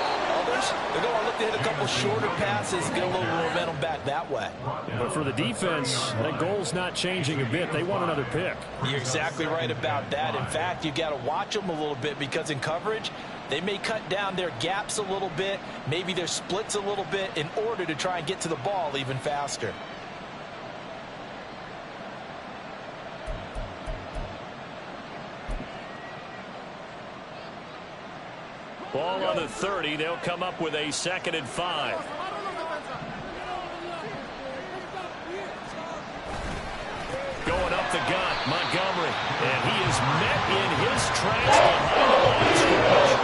Others, they're going to look to hit a couple shorter passes, get a little momentum back that way. But for the defense, that goal's not changing a bit. They want another pick. You're exactly right about that. In fact, you've got to watch them a little bit because in coverage, they may cut down their gaps a little bit, maybe their splits a little bit in order to try and get to the ball even faster. Ball on the 30. They'll come up with a 2nd and 5. Going up the gut, Montgomery. And he is met in his tracks behind the line of scrimmage.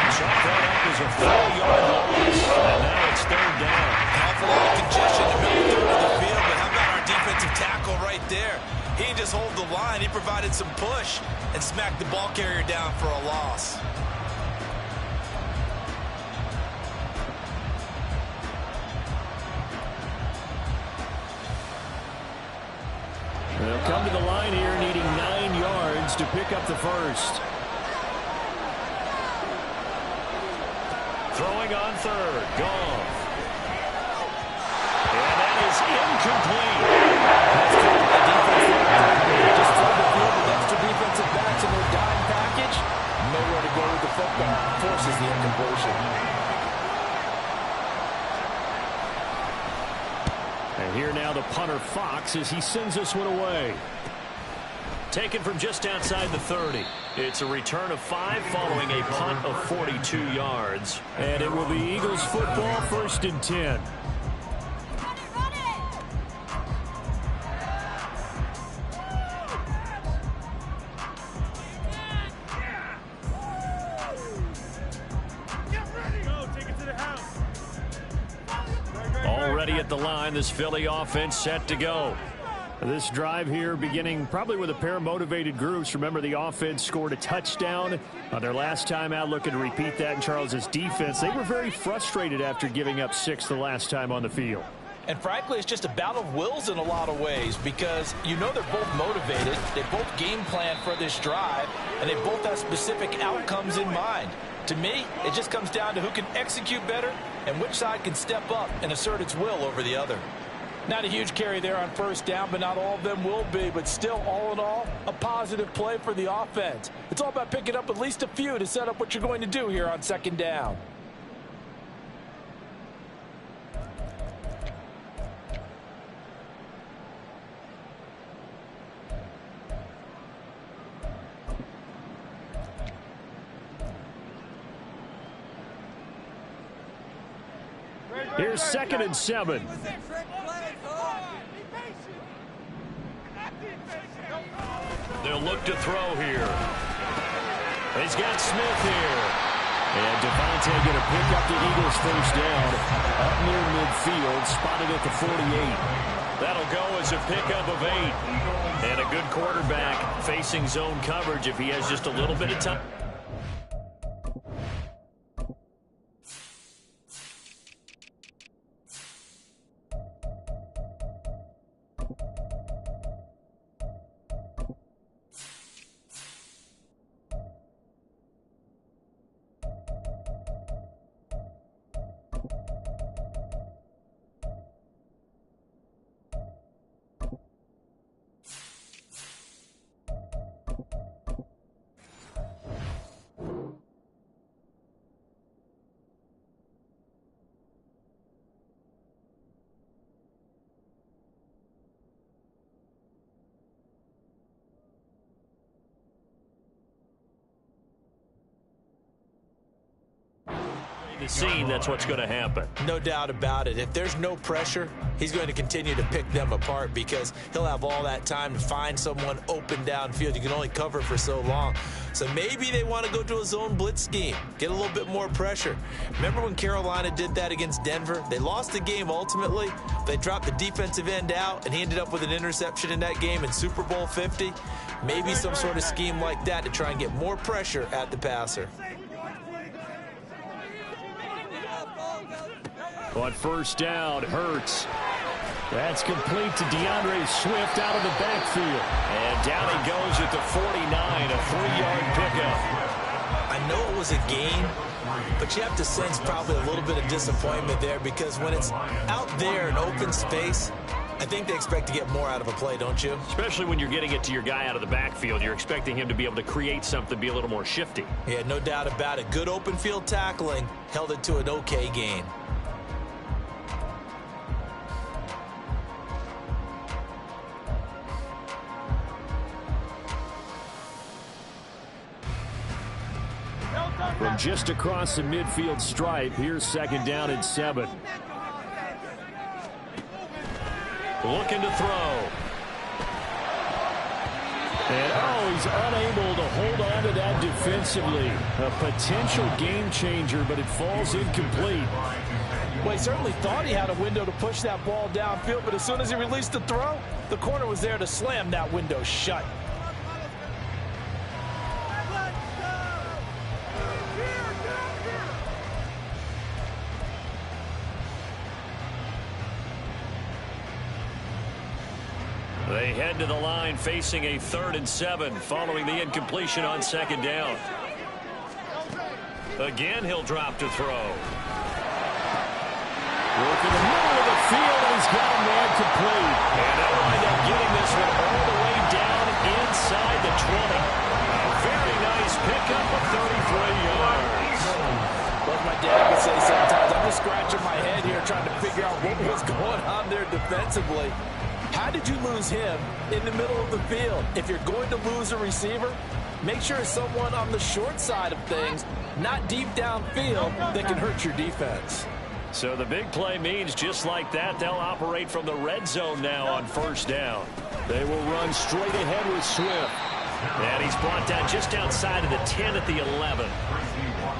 Shot that up as a 4-yard loss. And now it's 3rd down. An awful lot of congestion in the middle third of the field, but how about our defensive tackle right there? He didn't just hold the line. He provided some push and smacked the ball carrier down for a loss. to pick up the first. Throwing on third. Goff. And that is incomplete. The defense just flood the field with extra defensive backs in their dime package. Nowhere to go with the football. Forces the incompletion. And here now the punter Fox as he sends this one away. Taken from just outside the 30. It's a return of 5 following a punt of 42 yards. And it will be Eagles football, 1st and 10. Already at the line, this Philly offense set to go. This drive here beginning probably with a pair of motivated groups. Remember, the offense scored a touchdown on their last time out, looking to repeat that in Charles's defense. They were very frustrated after giving up 6 the last time on the field. And frankly, it's just a battle of wills in a lot of ways because you know they're both motivated. They both game plan for this drive, and they both have specific outcomes in mind. To me, it just comes down to who can execute better and which side can step up and assert its will over the other. Not a huge carry there on 1st down, but not all of them will be. But still, all in all, a positive play for the offense. It's all about picking up at least a few to set up what you're going to do here on 2nd down. Here's 2nd and 7. They'll look to throw here. He's got Smith here. And Devontae going to pick up the Eagles' 1st down up near midfield, spotted at the 48. That'll go as a pickup of 8. And a good quarterback facing zone coverage if he has just a little bit of time. The scene, that's what's going to happen. No doubt about it. If there's no pressure, he's going to continue to pick them apart because he'll have all that time to find someone open downfield. You can only cover for so long. So maybe they want to go to a zone blitz scheme, get a little bit more pressure. Remember when Carolina did that against Denver? They lost the game ultimately. They dropped the defensive end out, and he ended up with an interception in that game in Super Bowl 50. Maybe some sort of scheme like that to try and get more pressure at the passer. On 1st down, Hurts. That's complete to DeAndre Swift out of the backfield. And down he goes at the 49, a 3-yard pickup. I know it was a gain, but you have to sense probably a little bit of disappointment there because when it's out there in open space, I think they expect to get more out of a play, don't you? Especially when you're getting it to your guy out of the backfield. You're expecting him to be able to create something, be a little more shifty. Yeah, no doubt about it. Good open field tackling held it to an okay gain. From just across the midfield stripe, here's 2nd down and 7. Looking to throw. And, oh, he's unable to hold on to that defensively. A potential game changer, but it falls incomplete. Well, he certainly thought he had a window to push that ball downfield, but as soon as he released the throw, the corner was there to slam that window shut. They head to the line facing a 3rd and 7 following the incompletion on 2nd down. Again, he'll drop to throw. Work in the middle of the field, and he's got a man complete. And they'll wind up getting this one all the way down inside the 20. A very nice pickup of 33 yards. Like my dad would say sometimes, I'm just scratching my head here trying to figure out what was going on there defensively. How did you lose him in the middle of the field? If you're going to lose a receiver, make sure it's someone on the short side of things, not deep downfield, that can hurt your defense. So the big play means just like that, they'll operate from the red zone now on 1st down. They will run straight ahead with Swift. And he's brought down just outside of the 10 at the 11.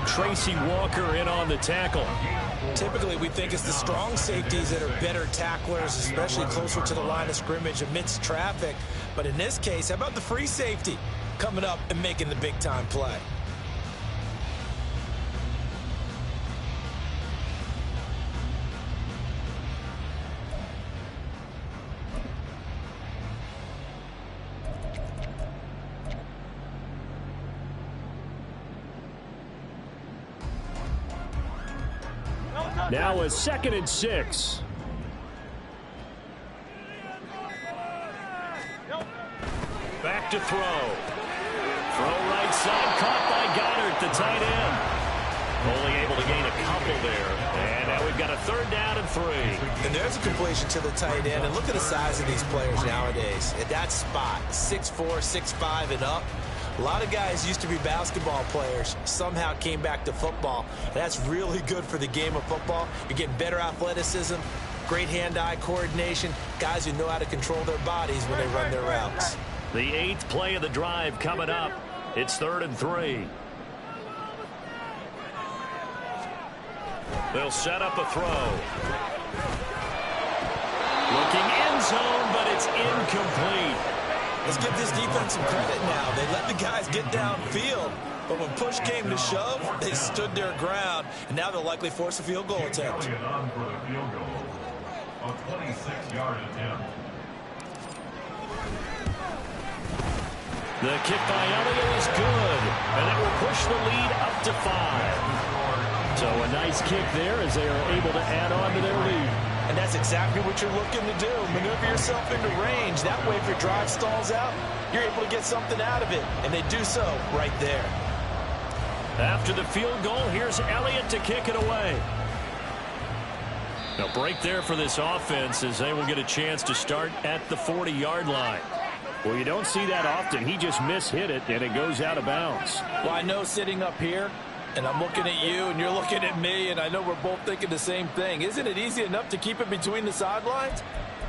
Tracy Walker in on the tackle. Typically, we think it's the strong safeties that are better tacklers, especially closer to the line of scrimmage amidst traffic. But in this case, how about the free safety coming up and making the big-time play? Now a 2nd and 6. Back to throw. Throw right side, caught by Goddard, the tight end. Only able to gain a couple there. And now we've got a 3rd down and 3. And there's a completion to the tight end. And look at the size of these players nowadays. At that spot, 6'4", 6'5", and up. A lot of guys used to be basketball players, somehow came back to football. And that's really good for the game of football. You're getting better athleticism, great hand-eye coordination, guys who know how to control their bodies when they run their routes. The 8th play of the drive coming up. It's 3rd and 3. They'll set up a throw. Looking end zone, but it's incomplete. Let's give this defense some credit now. They let the guys get downfield, but when push came to shove, they stood their ground, and now they'll likely force a field goal attempt. On for the field goal, a 26-yard attempt. The kick by Elliott is good, and it will push the lead up to 5. So a nice kick there as they are able to add on to their lead. And that's exactly what you're looking to do. Maneuver yourself into range. That way, if your drive stalls out, you're able to get something out of it. And they do so right there. After the field goal, here's Elliott to kick it away. A break there for this offense as they will get a chance to start at the 40-yard line. Well, you don't see that often. He just mishit it, and it goes out of bounds. Well, I know sitting up here, and I'm looking at you, and you're looking at me, and I know we're both thinking the same thing. Isn't it easy enough to keep it between the sidelines?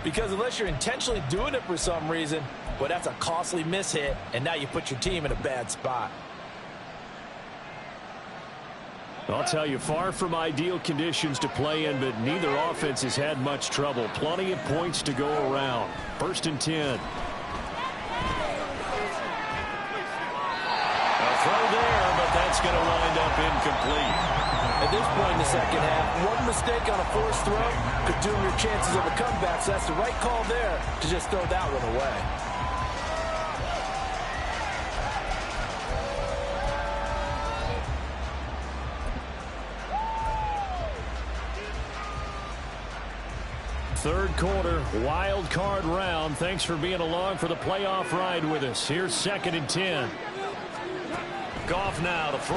Because unless you're intentionally doing it for some reason, well, that's a costly mishit, and now you put your team in a bad spot. I'll tell you, far from ideal conditions to play in, but neither offense has had much trouble. Plenty of points to go around. 1st and 10. Throw there, but that's going to wind up incomplete. At this point in the second half, one mistake on a forced throw could doom your chances of a comeback, so that's the right call there to just throw that one away. Third quarter, wild card round. Thanks for being along for the playoff ride with us. Here's 2nd and 10. Goff now to throw.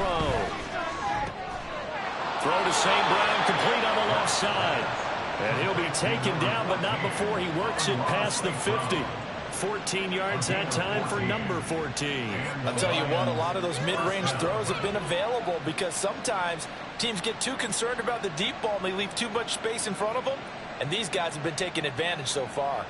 Throw to St. Brown, complete on the left side. And he'll be taken down, but not before he works it past the 50. 14 yards that time for number 14. I'll tell you what, a lot of those mid-range throws have been available because sometimes teams get too concerned about the deep ball and they leave too much space in front of them. And these guys have been taking advantage so far.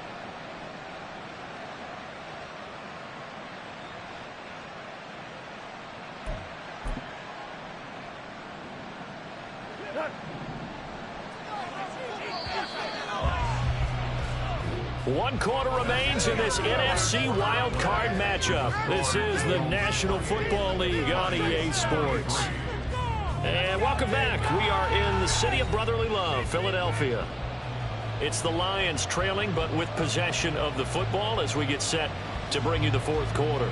One quarter remains in this NFC Wild Card matchup. This is the National Football League on EA Sports. And welcome back. We are in the city of brotherly love, Philadelphia. It's the Lions trailing, but with possession of the football as we get set to bring you the fourth quarter.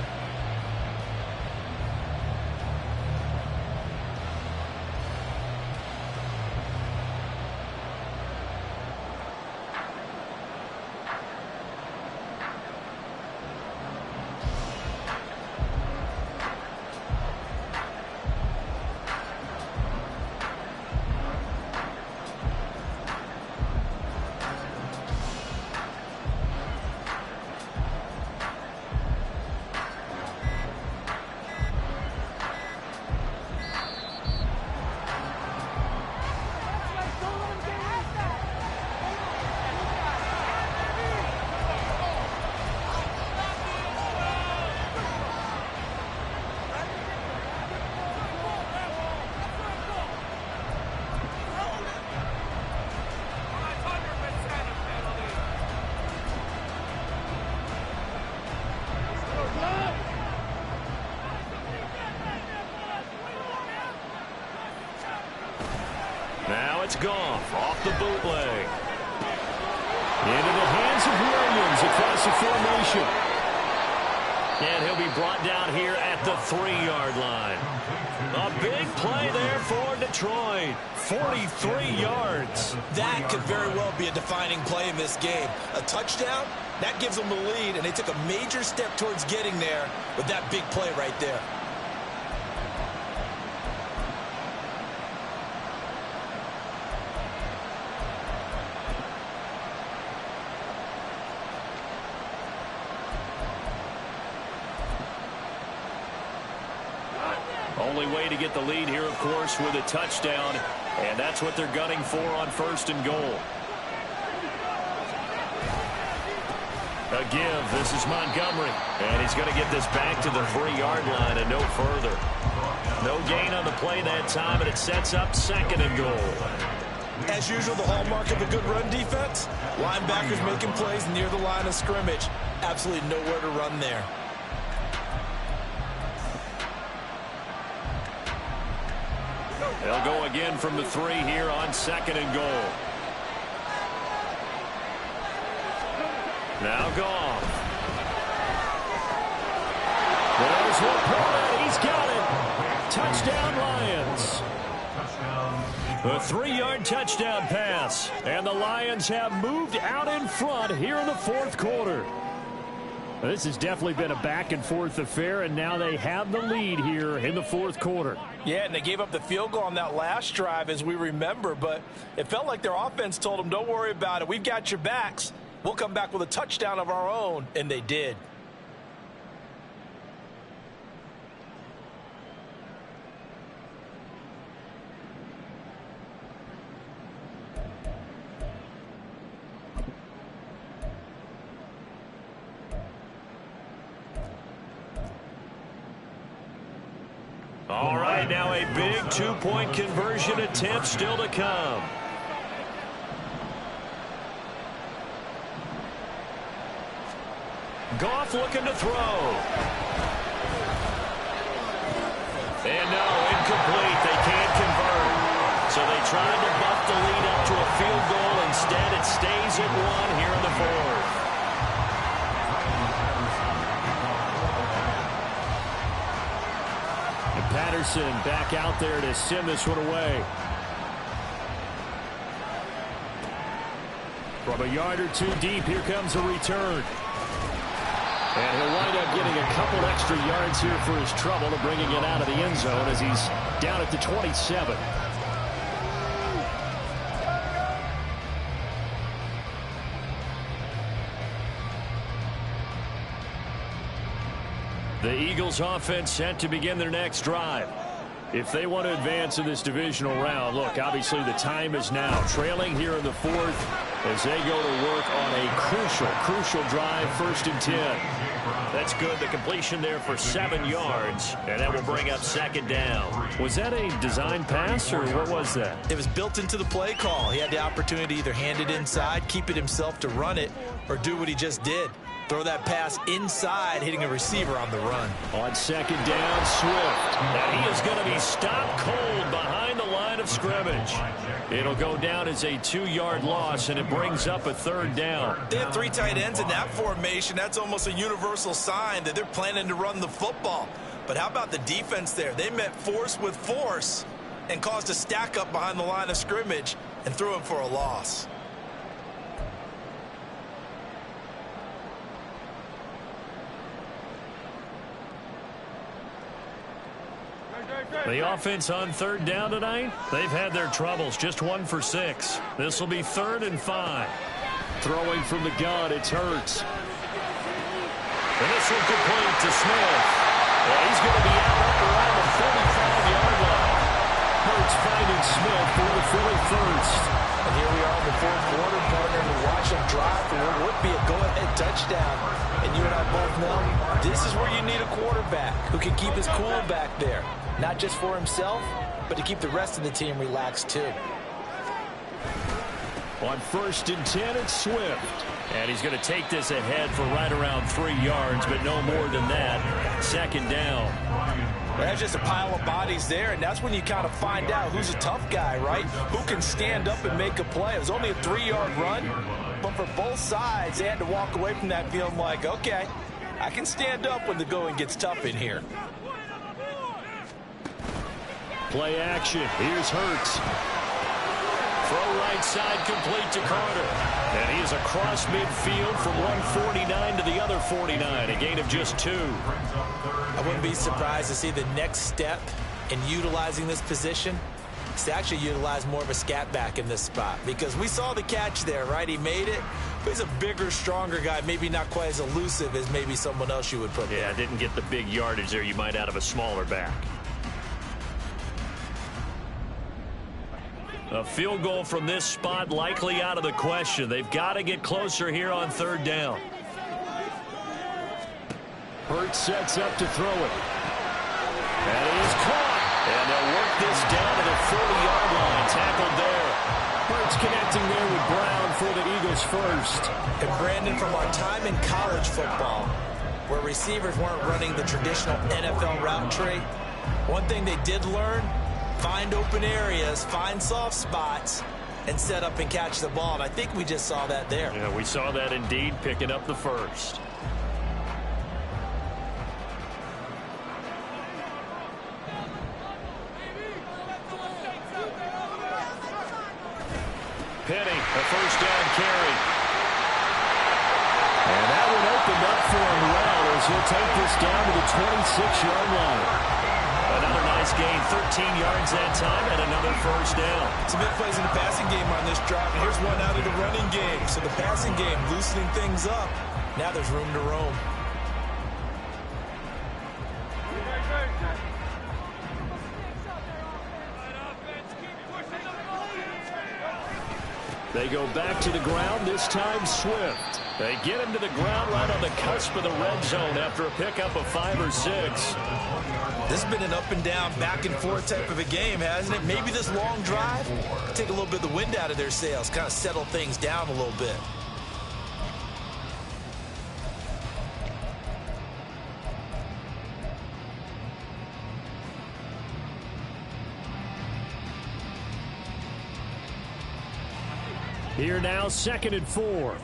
Now it's Goff off the bootleg. Into the hands of Williams across the formation. And he'll be brought down here at the 3-yard line. A big play there for Detroit. 43 yards. That could very well be a defining play in this game. A touchdown, that gives them the lead, and they took a major step towards getting there with that big play right there. Only way to get the lead here, of course, with a touchdown, and that's what they're gunning for on 1st and goal. A give. This is Montgomery, and he's going to get this back to the 3-yard line and no further. No gain on the play that time, and it sets up 2nd and goal. As usual, the hallmark of a good run defense, linebackers making plays near the line of scrimmage. Absolutely nowhere to run there. They'll go again from the 3 here on 2nd and goal. Now Goff. There's Laporta. He's got it. Touchdown Lions. A 3-yard touchdown pass. And the Lions have moved out in front here in the 4th quarter. This has definitely been a back-and-forth affair, and now they have the lead here in the 4th quarter. Yeah, and they gave up the field goal on that last drive, as we remember, but it felt like their offense told them, don't worry about it. We've got your backs. We'll come back with a touchdown of our own, and they did. All right, now a big 2-point conversion attempt still to come. Goff looking to throw. And no, incomplete. They can't convert. So they tried to buff the lead up to a field goal. Instead, it stays at 1 here in the 4th. Patterson back out there to send this one away. From a yard or 2 deep, here comes a return. And he'll wind up getting a couple extra yards here for his trouble to bringing it out of the end zone as he's down at the 27. The Eagles offense set to begin their next drive. If they want to advance in this divisional round, look, obviously the time is now. Trailing here in the 4th as they go to work on a crucial drive, 1st and 10. That's good. The completion there for 7 yards, and that will bring up 2nd down. Was that a design pass, or what was that? It was built into the play call. He had the opportunity to either hand it inside, keep it himself to run it, or do what he just did. Throw that pass inside, hitting a receiver on the run. On 2nd down, Swift. Now he is going to be stopped cold behind the line of scrimmage. It'll go down as a 2-yard loss, and it brings up a 3rd down. They have 3 tight ends in that formation. That's almost a universal sign that they're planning to run the football. But how about the defense there? They met force with force and caused a stack up behind the line of scrimmage and threw him for a loss. The offense on 3rd down tonight, they've had their troubles, just 1 for 6. This will be 3rd and 5. Throwing from the gun, it's Hurts. And this will complete to Smith. Well, he's going to be out up around the 45-yard line. Hurts finding Smith for the Philly first. And here we are in the 4th quarter, partner, to watch him drive for what would be a go-ahead touchdown. And you and I both know this is where you need a quarterback who can keep his cool back there. Not just for himself, but to keep the rest of the team relaxed too. On 1st and 10, it's Swift. And he's going to take this ahead for right around 3 yards, but no more than that. 2nd down. There's just a pile of bodies there, and that's when you kind of find out who's a tough guy, right? Who can stand up and make a play. It was only a 3-yard run, but for both sides, they had to walk away from that feeling like, okay, I can stand up when the going gets tough in here. Play action. Here's Hurts. Throw right side complete to Carter. And he is across midfield from one 49 to the other 49. A gain of just 2. I wouldn't be surprised to see the next step in utilizing this position is to actually utilize more of a scat back in this spot. Because we saw the catch there, right? He made it. But he's a bigger, stronger guy. Maybe not quite as elusive as maybe someone else you would put there. Yeah, didn't get the big yardage there you might out of a smaller back. A field goal from this spot likely out of the question. They've got to get closer here on 3rd down. Hurts sets up to throw it. And it is caught. And they'll work this down to the 40-yard line. Tackled there. Hurts connecting there with Brown for the Eagles first. And Brandon, from our time in college football, where receivers weren't running the traditional NFL route tree, one thing they did learn, find open areas, find soft spots, and set up and catch the ball. And I think we just saw that there. Yeah, we saw that indeed, picking up the first. Penny, a 1st down carry. And that one opened up for him well as he'll take this down to the 26-yard line. Another nice gain, 13 yards that time, and another 1st down. Some big plays in the passing game on this drive, and here's one out of the running game. So the passing game loosening things up. Now there's room to roam. They go back to the ground, this time Swift. They get him to the ground right on the cusp of the red zone after a pickup of 5 or 6. This has been an up and down, back and forth type of a game, hasn't it? Maybe this long drive take a little bit of the wind out of their sails, kind of settle things down a little bit. Here now, 2nd and 4.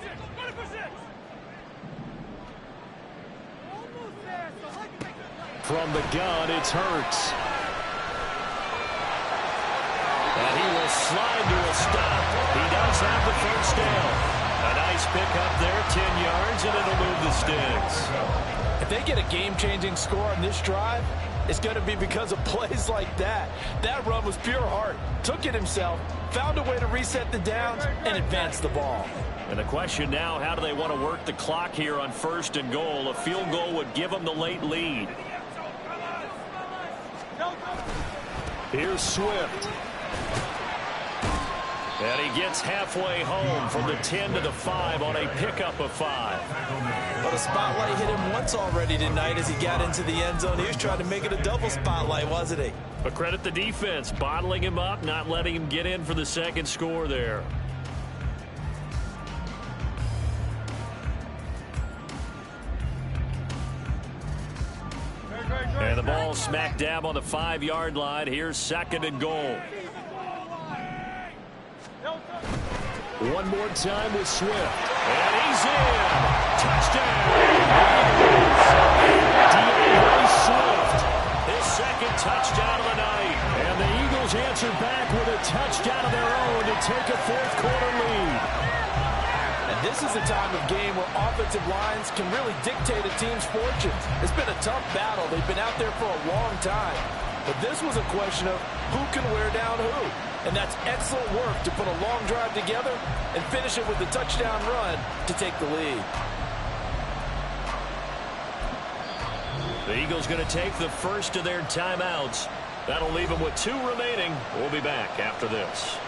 From the gun, it's Hurts. And he will slide to a stop. He does have the 1st down. A nice pickup there, 10 yards, and it'll move the sticks. If they get a game-changing score on this drive, it's going to be because of plays like that. That run was pure heart. Took it himself, found a way to reset the downs, and advance the ball. And the question now, how do they want to work the clock here on 1st and goal? A field goal would give them the late lead. Here's Swift. And he gets halfway home from the 10 to the 5 on a pickup of 5. But a spotlight hit him once already tonight as he got into the end zone. He was trying to make it a double spotlight, wasn't he? But credit the defense, bottling him up, not letting him get in for the 2nd score there. And the ball smack dab on the 5-yard line. Here's 2nd and goal. One more time with Swift. And he's in. Touchdown. DeAndre Swift. His second touchdown of the night. And the Eagles answer back with a touchdown of their own to take a fourth-quarter lead. And this is the time of game where offensive lines can really dictate a team's fortunes. It's been a tough battle. They've been out there for a long time. But this was a question of who can wear down who. And that's excellent work to put a long drive together and finish it with a touchdown run to take the lead. The Eagles going to take the first of their timeouts. That'll leave them with 2 remaining. We'll be back after this.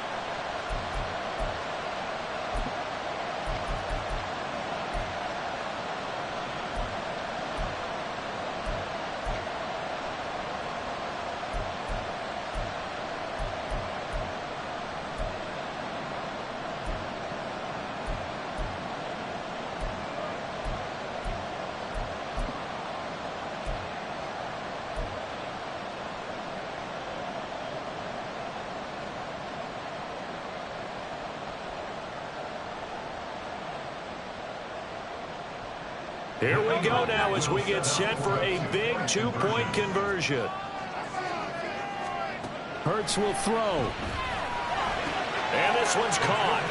Here we go now as we get set for a big 2-point conversion. Hurts will throw. And this one's caught.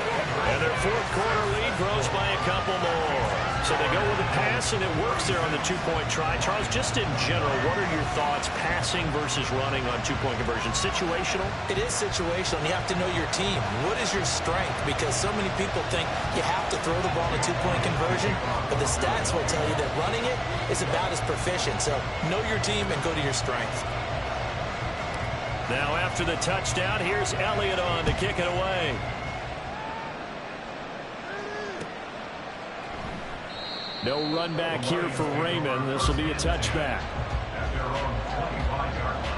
And their fourth-quarter lead grows by a couple more. So they go with a pass, and it works there on the 2-point try. Charles, just in general, what are your thoughts passing versus running on 2-point conversion? Situational? It is situational. You have to know your team. What is your strength? Because so many people think you have to throw the ball in a 2-point conversion, but the stats will tell you that running it is about as proficient. So know your team and go to your strength. Now after the touchdown, here's Elliott on to kick it away. No run back here for Raymond. This will be a touchback. At their own 25-yard line.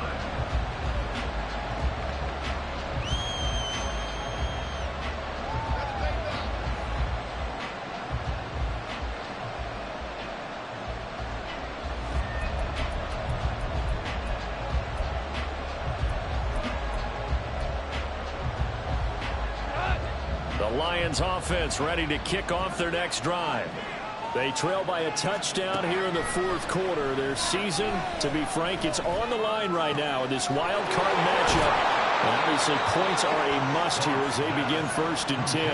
The Lions offense ready to kick off their next drive. They trail by a touchdown here in the fourth quarter. Their season, to be frank, it's on the line right now in this wild card matchup. And obviously points are a must here as they begin 1st and 10.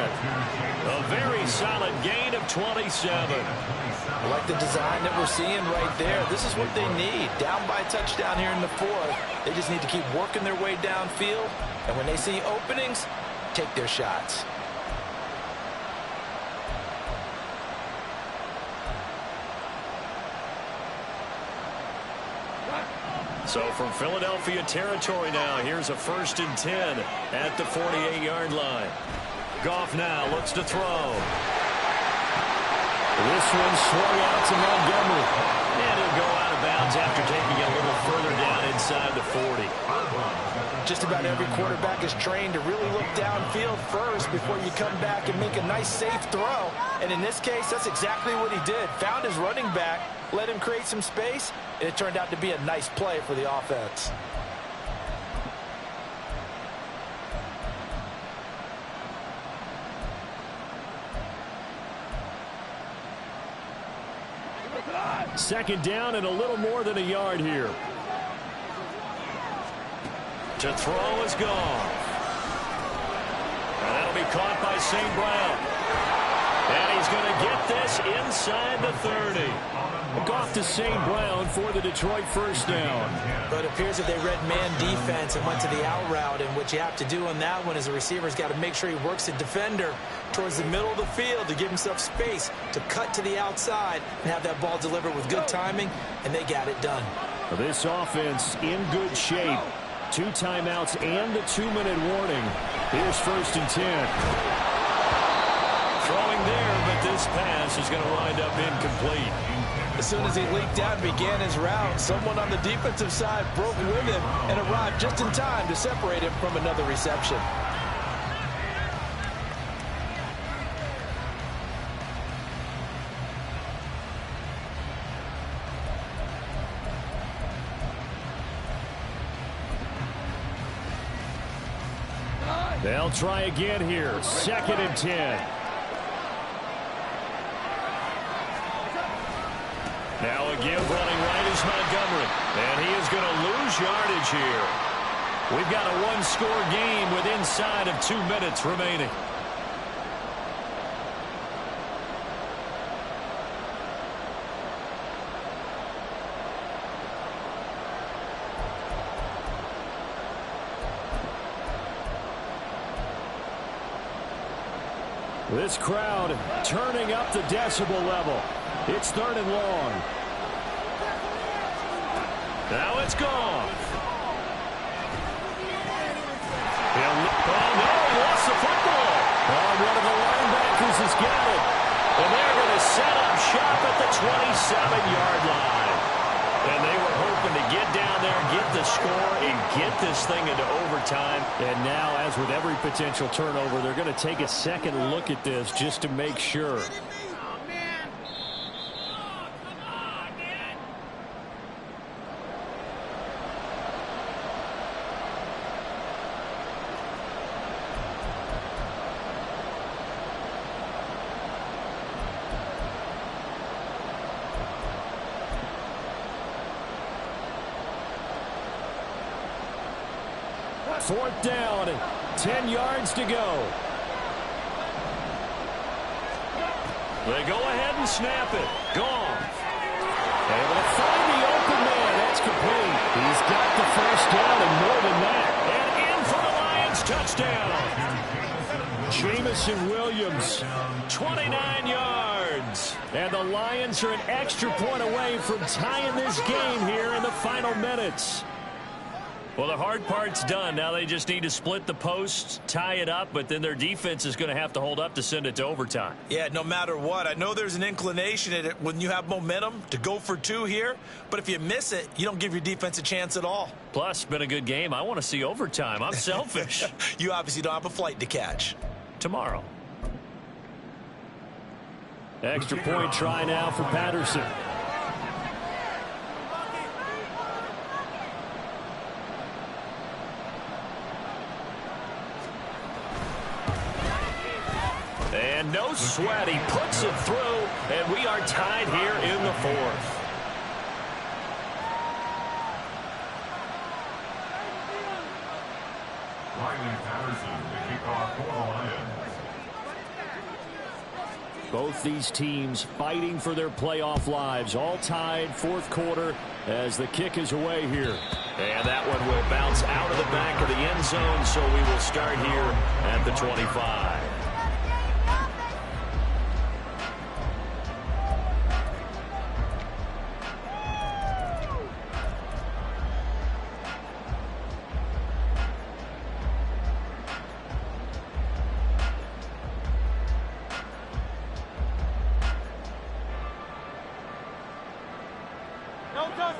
A very solid gain of 27. I like the design that we're seeing right there. This is what they need. Down by a touchdown here in the fourth. They just need to keep working their way downfield. And when they see openings, take their shots. So from Philadelphia territory now, here's a 1st and 10 at the 48-yard line. Goff now looks to throw. This one swung out to Montgomery. And he'll go out of bounds after taking it a little further down inside the 40. Just about every quarterback is trained to really look downfield first before you come back and make a nice, safe throw. And in this case, that's exactly what he did. Found his running back, let him create some space, and it turned out to be a nice play for the offense. Second down and a little more than a yard here. To throw is gone. And that'll be caught by St. Brown. And he's going to get this inside the 30. Goff to St. Brown for the Detroit first down. But it appears that they read man defense and went to the out route. And what you have to do on that one is the receiver's got to make sure he works the defender towards the middle of the field to give himself space to cut to the outside and have that ball delivered with good timing, and they got it done. This offense in good shape. 2 timeouts and a 2-minute warning. Here's 1st and 10. Throwing there, but this pass is going to wind up incomplete. As soon as he leaked out and began his route, someone on the defensive side broke with him and arrived just in time to separate him from another reception. They'll try again here. 2nd and 10. Now again running right is Montgomery. And he is going to lose yardage here. We've got a one-score game with inside of 2 minutes remaining. This crowd turning up the decibel level. It's 3rd and long. Now it's gone. Oh, no, he lost the football. Oh, one of the linebackers has got it. And they're going to set up shop at the 27-yard line. And they were hoping to get down there, get the score, and get this thing into overtime. And now, as with every potential turnover, they're going to take a second look at this just to make sure. Fourth down, 10 yards to go. They go ahead and snap it. Gone. Able to find the open man. That's complete. He's got the first down and more than that. And in for the Lions touchdown. Jamison Williams, 29 yards. And the Lions are an extra point away from tying this game here in the final minutes. Well, the hard part's done. Now they just need to split the posts, tie it up, but then their defense is going to have to hold up to send it to overtime. Yeah, no matter what. I know there's an inclination in it when you have momentum to go for 2 here, but if you miss it, you don't give your defense a chance at all. Plus, been a good game. I want to see overtime. I'm selfish. You obviously don't have a flight to catch. Tomorrow. Extra point try now for Patterson. And no sweat, he puts it through, and we are tied here in the 4th. Patterson, the kickoff for the Lions. Both these teams fighting for their playoff lives, all tied 4th quarter as the kick is away here. And that one will bounce out of the back of the end zone, so we will start here at the 25.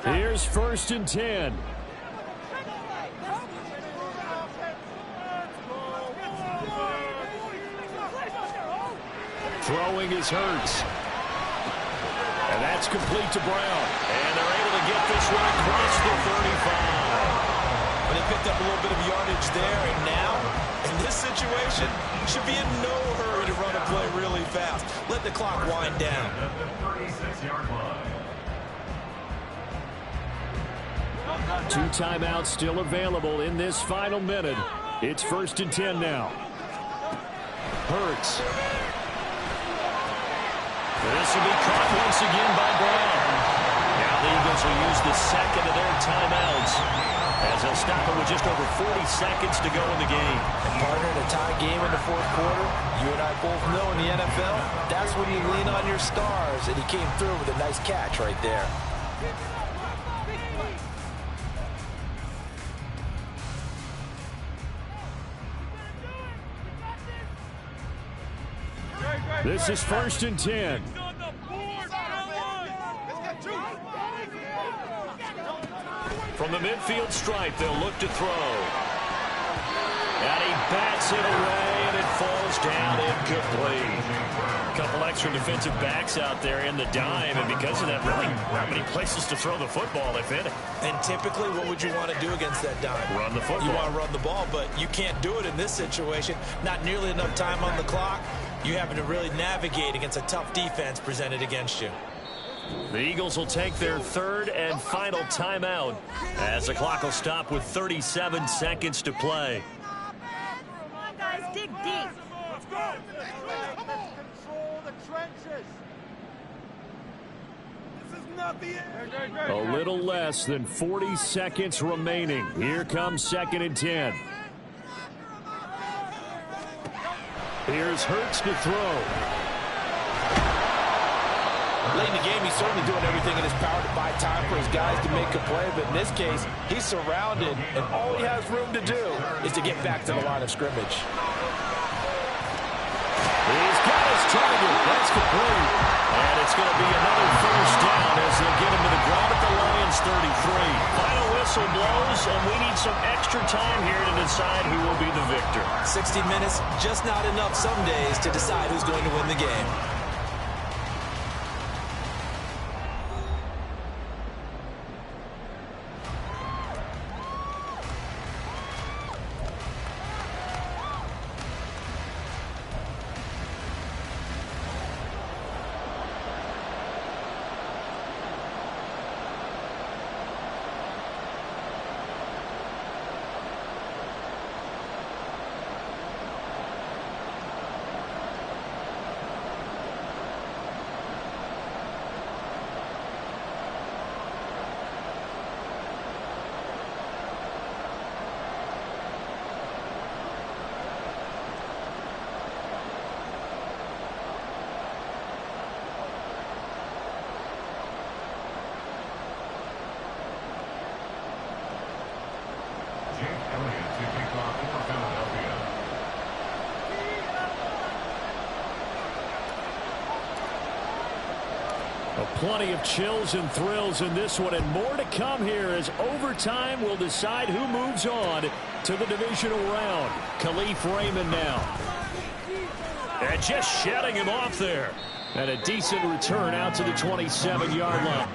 Here's 1st and 10. Throwing is Hurts. And that's complete to Brown. And they're able to get this one across the 35. But they picked up a little bit of yardage there, and now, in this situation, should be in no hurry to run a play really fast. Let the clock wind down. At the 36-yard line. 2 timeouts still available in this final minute. It's 1st and 10 now. Hurts. This will be caught once again by Brown. Now the Eagles will use the second of their timeouts as they'll stop it with just over 40 seconds to go in the game. And partner, in a tie game in the 4th quarter, you and I both know in the NFL, that's when you lean on your stars, and he came through with a nice catch right there. This is 1st and 10. From the midfield stripe, they'll look to throw. And he bats it away, and it falls down incomplete. A couple extra defensive backs out there in the dime, and because of that, really not many places to throw the football, if any. And typically, what would you want to do against that dime? Run the football. You want to run the ball, but you can't do it in this situation. Not nearly enough time on the clock. You having to really navigate against a tough defense presented against you. The Eagles will take their third and final timeout as the clock will stop with 37 seconds to play. Come on, guys, dig deep. Let's go. Let's control the trenches. This is not the end. A little less than 40 seconds remaining. Here comes 2nd and 10. Here's Hurts to throw. Late in the game, he's certainly doing everything in his power to buy time for his guys to make a play, but in this case, he's surrounded, and all he has room to do is to get back to the line of scrimmage. He's got his target. That's complete. And it's going to be another first down as they'll get him to the ground at the Lions 33. Final whistle blows, and we need some extra time here to decide who will be the victor. 60 minutes, just not enough some days to decide who's going to win the game. Plenty of chills and thrills in this one, and more to come here as overtime will decide who moves on to the divisional round. Khalif Raymond now. And just shutting him off there. And a decent return out to the 27-yard line.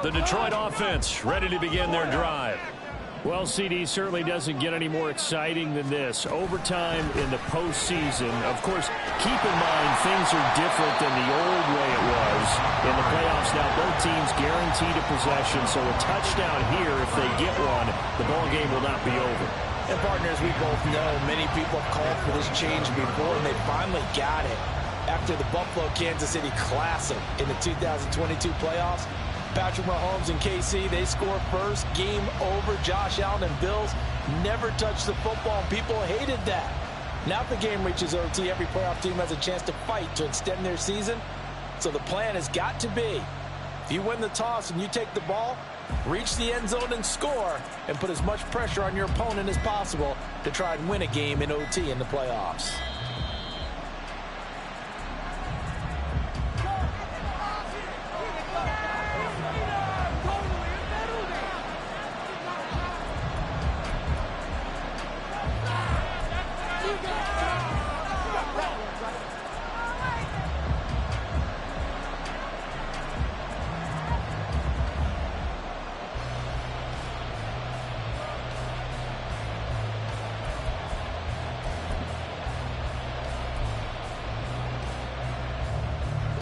The Detroit offense ready to begin their drive. Well, CD, certainly doesn't get any more exciting than this. Overtime in the postseason. Of course, keep in mind things are different than the old way it was. In the playoffs now, both teams guaranteed a possession, so a touchdown here, if they get one, the ball game will not be over. And partners, we both know many people have called for this change before, and they finally got it. After the Buffalo-Kansas City Classic in the 2022 playoffs, Patrick Mahomes and KC, they score first. Game over. Josh Allen and Bills never touched the football. People hated that. Now if the game reaches OT, every playoff team has a chance to fight to extend their season. So the plan has got to be, if you win the toss and you take the ball, reach the end zone and score, and put as much pressure on your opponent as possible to try and win a game in OT in the playoffs.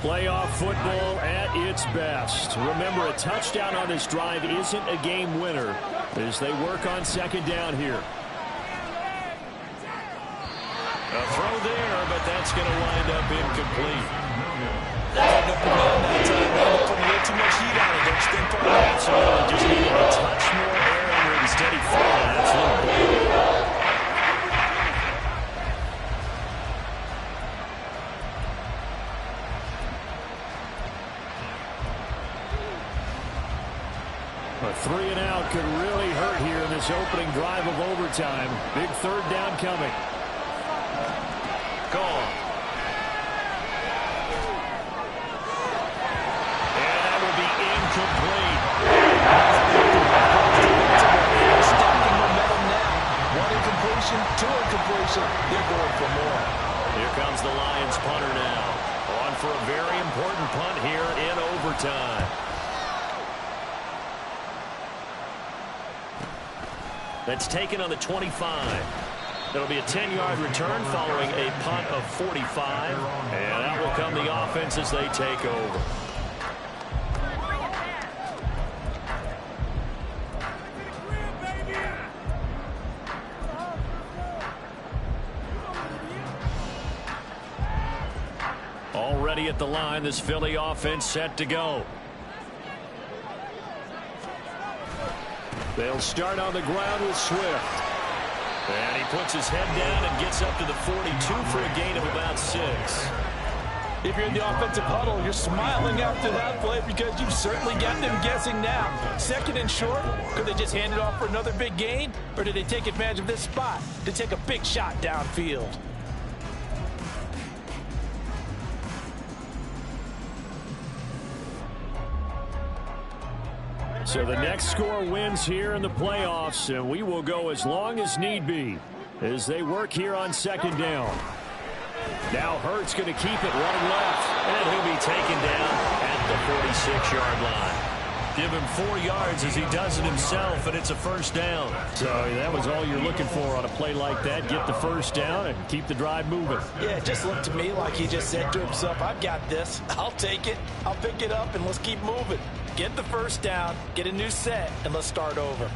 Playoff football at its best. Remember, a touchdown on this drive isn't a game winner as they work on second down here. A throw there, but that's going to wind up incomplete. Putting a little too much heat on it, don't you think, partner? Absolutely. Just needed a touch more air under it instead he fell an absolute blow. A 3-and-out could really hurt here in this opening drive of overtime. Big third down coming. Gone. And that will be incomplete. Stacking momentum now. One incompletion, two incompletion. They're going for more. Here comes the Lions punter now. On for a very important punt here in overtime. That's taken on the 25. That'll be a 10-yard return following a punt of 45. And out will come the offense as they take over. Already at the line, this Philly offense set to go. They'll start on the ground with Swift. And he puts his head down and gets up to the 42 for a gain of about 6. If you're in the offensive huddle, you're smiling after that play because you've certainly got them guessing now. Second and short, could they just hand it off for another big gain? Or did they take advantage of this spot to take a big shot downfield? So the next score wins here in the playoffs, and we will go as long as need be as they work here on second down. Now Hurts going to keep it running left. And he'll be taken down at the 46-yard line. Give him 4 yards as he does it himself, and it's a first down. So that was all you're looking for on a play like that. Get the first down and keep the drive moving. Yeah, it just looked to me like he just said to himself, I've got this. I'll take it. I'll pick it up, and let's keep moving. Get the first down, get a new set, and let's start over.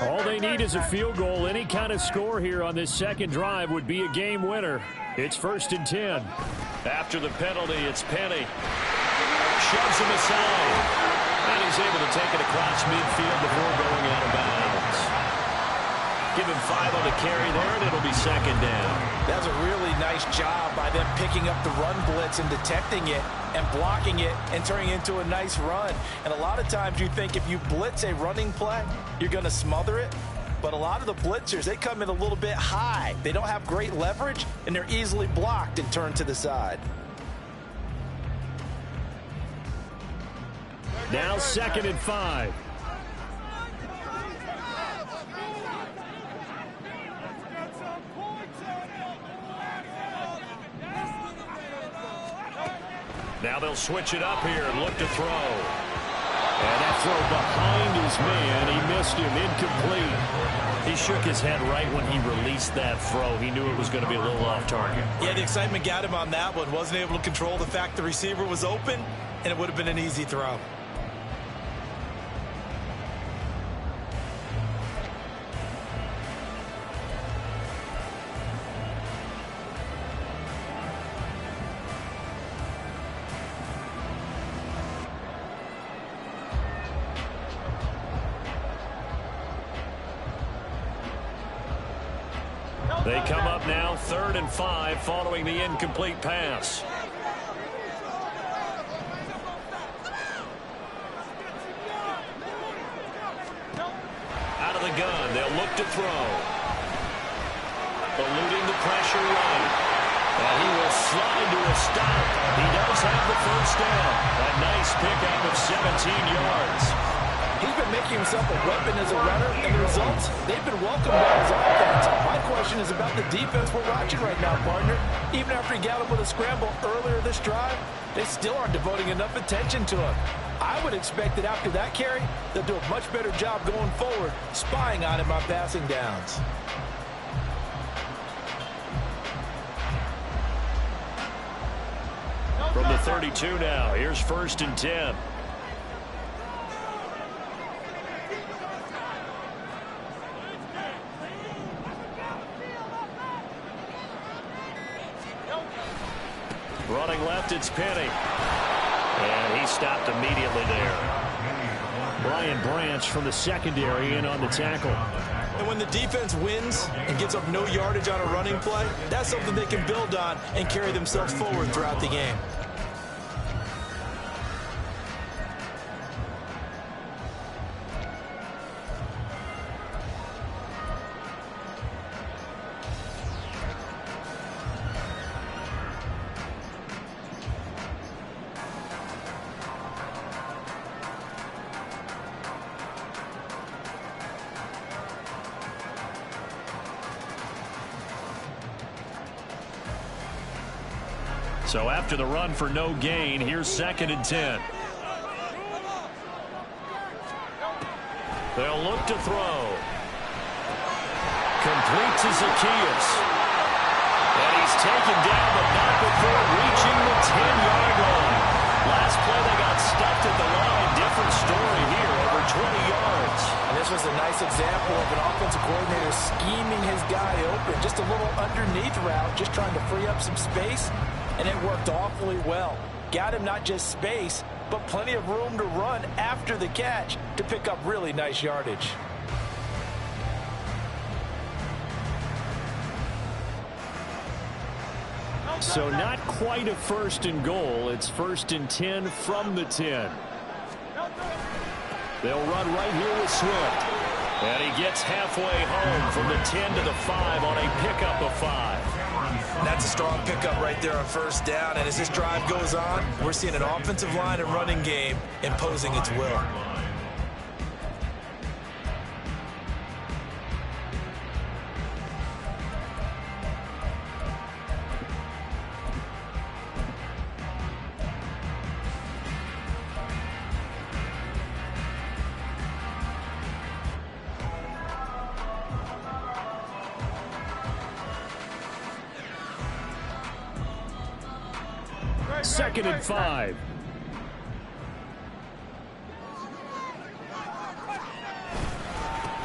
All they need is a field goal. Any kind of score here on this second drive would be a game winner. It's 1st and 10. After the penalty, it's Penny. Shoves him aside. And he's able to take it across midfield before going out of bounds. Give him 5 on the carry there, and it'll be 2nd down. That was a really nice job by them picking up the run blitz and detecting it and blocking it and turning it into a nice run. And a lot of times you think if you blitz a running play, you're going to smother it. But a lot of the blitzers, they come in a little bit high. They don't have great leverage, and they're easily blocked and turned to the side. Now 2nd and 5. Now they'll switch it up here and look to throw. And that throw behind his man. He missed him. Incomplete. He shook his head right when he released that throw. He knew it was going to be a little off target. Yeah, the excitement got him on that one. Wasn't able to control the fact the receiver was open, and it would have been an easy throw. They come up now 3rd and 5 following the incomplete pass. Out of the gun, they'll look to throw. Eluding the pressure right. And he will slide to a stop. He does have the 1st down. A nice pickup of 17 yards. He's been making himself a weapon as a runner, and the results, they've been welcomed by his offense. My question is about the defense we're watching right now, partner. Even after he got him with a scramble earlier this drive, they still aren't devoting enough attention to him. I would expect that after that carry, they'll do a much better job going forward, spying on him on passing downs. From the 32 now, here's 1st and 10. Running left, it's Penny. And he stopped immediately there. Brian Branch from the secondary in on the tackle. And when the defense wins and gives up no yardage on a running play, that's something they can build on and carry themselves forward throughout the game. So after the run for no gain, here's 2nd and 10. They'll look to throw. Complete to Zacchaeus. And he's taken down, but not before reaching the 10-yard line. Last play, they got stuffed at the line. Different story here, over 20 yards. And this was a nice example of an offensive coordinator scheming his guy open. Just a little underneath route, just trying to free up some space. And it worked awfully well. Got him not just space, but plenty of room to run after the catch to pick up really nice yardage. So not quite a 1st and goal. It's 1st and 10 from the 10. They'll run right here with Swift. And he gets halfway home from the 10 to the 5 on a pickup of 5. That's a strong pickup right there on 1st down. And as this drive goes on, we're seeing an offensive line and running game imposing its will. Second and 5.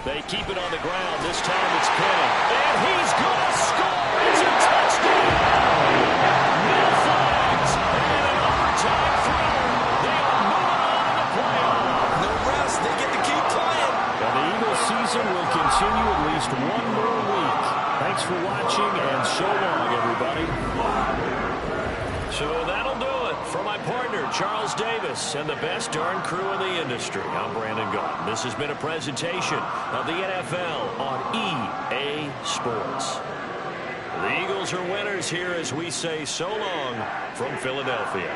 They keep it on the ground. This time it's Penny. And he's going to score. It's a touchdown. No flags. And an overtime thriller. They are moving on in the playoff. No rest. They get to keep playing. And the Eagles season will continue at least one more week. Thanks for watching, and so long, everybody. So that'll do it for my partner, Charles Davis, and the best darn crew in the industry. I'm Brandon Gault. This has been a presentation of the NFL on EA Sports. The Eagles are winners here as we say so long from Philadelphia.